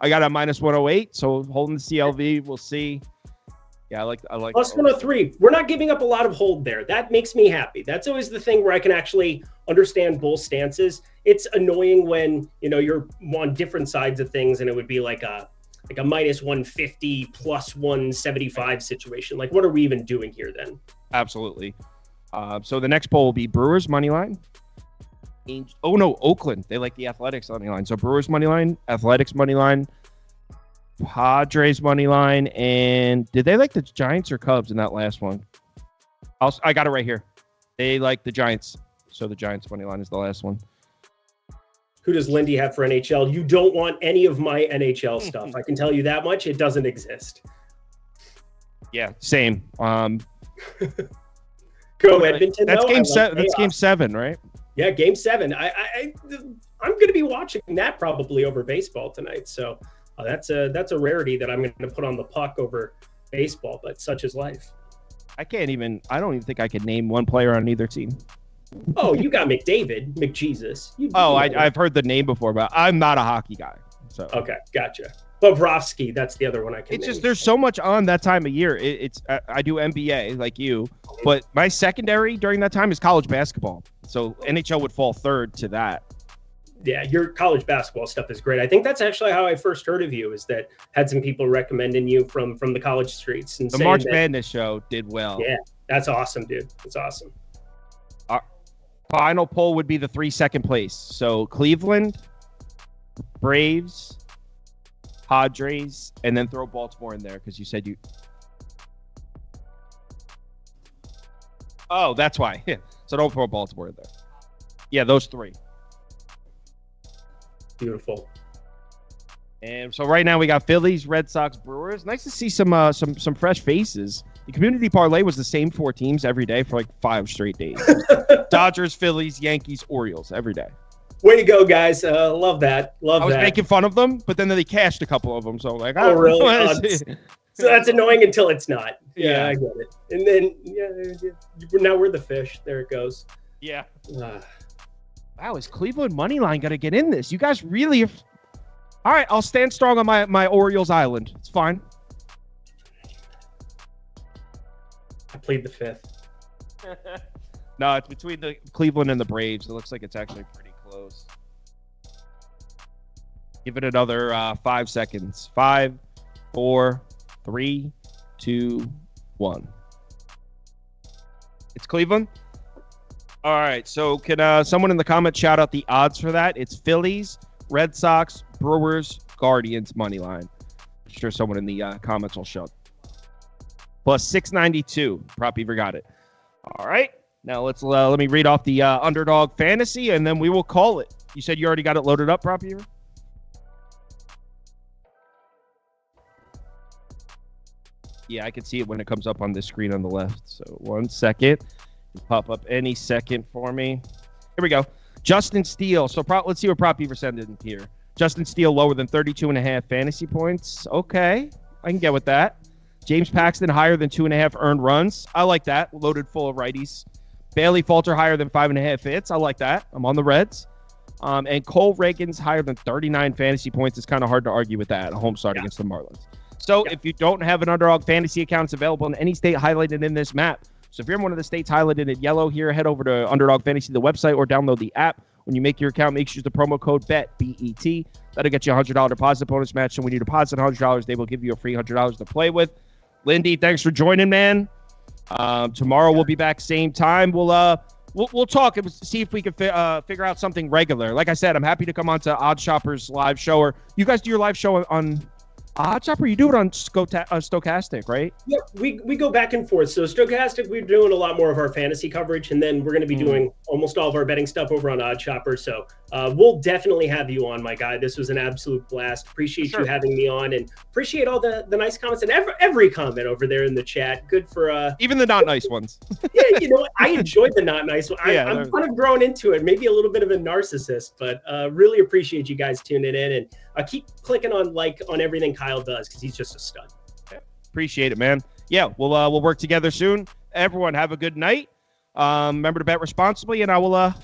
got a -108, so holding the CLV. We'll see. Yeah, I like plus 103. We're not giving up a lot of hold there. That makes me happy. That's always the thing where I can actually understand both stances. It's annoying when you're on different sides of things, and it would be like a -150 plus 175 situation. Like, what are we even doing here then? Absolutely. So the next poll will be Brewers money line. Oakland. They like the Athletics money line. So Brewers money line, Athletics money line, Padres money line, and did they like the Giants or Cubs in that last one? I got it right here. They like the Giants. So the Giants money line is the last one. Who does Lindy have for NHL? You don't want any of my NHL stuff. I can tell you that much. It doesn't exist. Yeah, same. Go Edmonton. That's game 7. That's game 7, right? Yeah, game 7. I'm going to be watching that probably over baseball tonight. So that's a rarity that I'm going to put on the puck over baseball. But such is life. I don't even think I could name one player on either team. Oh, you got McDavid, McJesus. I've heard the name before, but I'm not a hockey guy. So okay, gotcha. Bobrovsky, that's the other one I can It's name. just there's so much on that time of year. I do NBA like you, but my secondary during that time is college basketball. So NHL would fall third to that. Yeah, your college basketball stuff is great. I think that's actually how I first heard of you, is that had some people recommending you from the college streets. And the March Madness show did well. Yeah, that's awesome, dude. That's awesome. Our final poll would be the 3 second place. So Cleveland, Braves, Padres, and then throw Baltimore in there because you said you. Oh, that's why. So don't throw Baltimore in there. Yeah, those three. Beautiful. And so right now we got Phillies, Red Sox, Brewers. Nice to see some fresh faces. The community parlay was the same 4 teams every day for like 5 straight days. Dodgers, Phillies, Yankees, Orioles every day. Way to go, guys. Love that. Love that. I was making fun of them, but then they cashed a couple of them. So like, oh, really? So that's annoying until it's not. Yeah, I get it. And then, now we're the fish. There it goes. Yeah. Wow, is Cleveland money line got to get in this? You guys really have... All right, I'll stand strong on my Orioles island. It's fine. I plead the fifth. No, it's between the Cleveland and the Braves. It looks like it's actually pretty close. Give it another 5 seconds. 5, 4, 3, 2, 1. It's Cleveland? All right, so can someone in the comments shout out the odds for that? It's Phillies, Red Sox, Brewers, Guardians money line. I'm sure someone in the comments will show. Plus 692. Prop Beaver got it. All right, now let me read off the underdog fantasy, and then we will call it. You said you already got it loaded up, Prop Beaver? Yeah, I can see it when it comes up on this screen on the left. So 1 second. Pop up any second for me. Here we go. Justin Steele. So let's see what Prop Beaver sent in here. Justin Steele lower than 32.5 fantasy points. Okay, I can get with that. James Paxton higher than 2.5 earned runs. I like that. Loaded full of righties. Bailey Falter higher than 5.5 hits. I like that. I'm on the Reds. And Cole Reagan's higher than 39 fantasy points. It's kind of hard to argue with that. A home start against the Marlins. So if you don't have an underdog fantasy account, it's available in any state highlighted in this map. So if you're in one of the states highlighted in yellow here, head over to Underdog Fantasy, the website, or download the app. When you make your account, make sure you use the promo code BET, B-E-T. That'll get you a $100 deposit bonus match. And when you deposit $100, they will give you a free $100 to play with. Lindy, thanks for joining, man. Tomorrow we'll be back same time. We'll talk and see if we can figure out something regular. Like I said, I'm happy to come on to Odd Shopper's live show. Or you guys do your live show on Odd Shopper? You do it on Stochastic, right? Yeah, we go back and forth. So Stochastic, we're doing a lot more of our fantasy coverage, and then we're going to be doing almost all of our betting stuff over on Odd Shopper. So we'll definitely have you on, my guy. This was an absolute blast. Appreciate you having me on, and appreciate all the nice comments and every comment over there in the chat. Good for even the not nice ones. Yeah, you know what? I enjoyed the not nice one. I'm kind of grown into it. Maybe a little bit of a narcissist, but really appreciate you guys tuning in, and keep clicking on like on everything Kyle does, because he's just a stud. Appreciate it, man. Yeah, we'll work together soon. Everyone have a good night. Remember to bet responsibly, and I will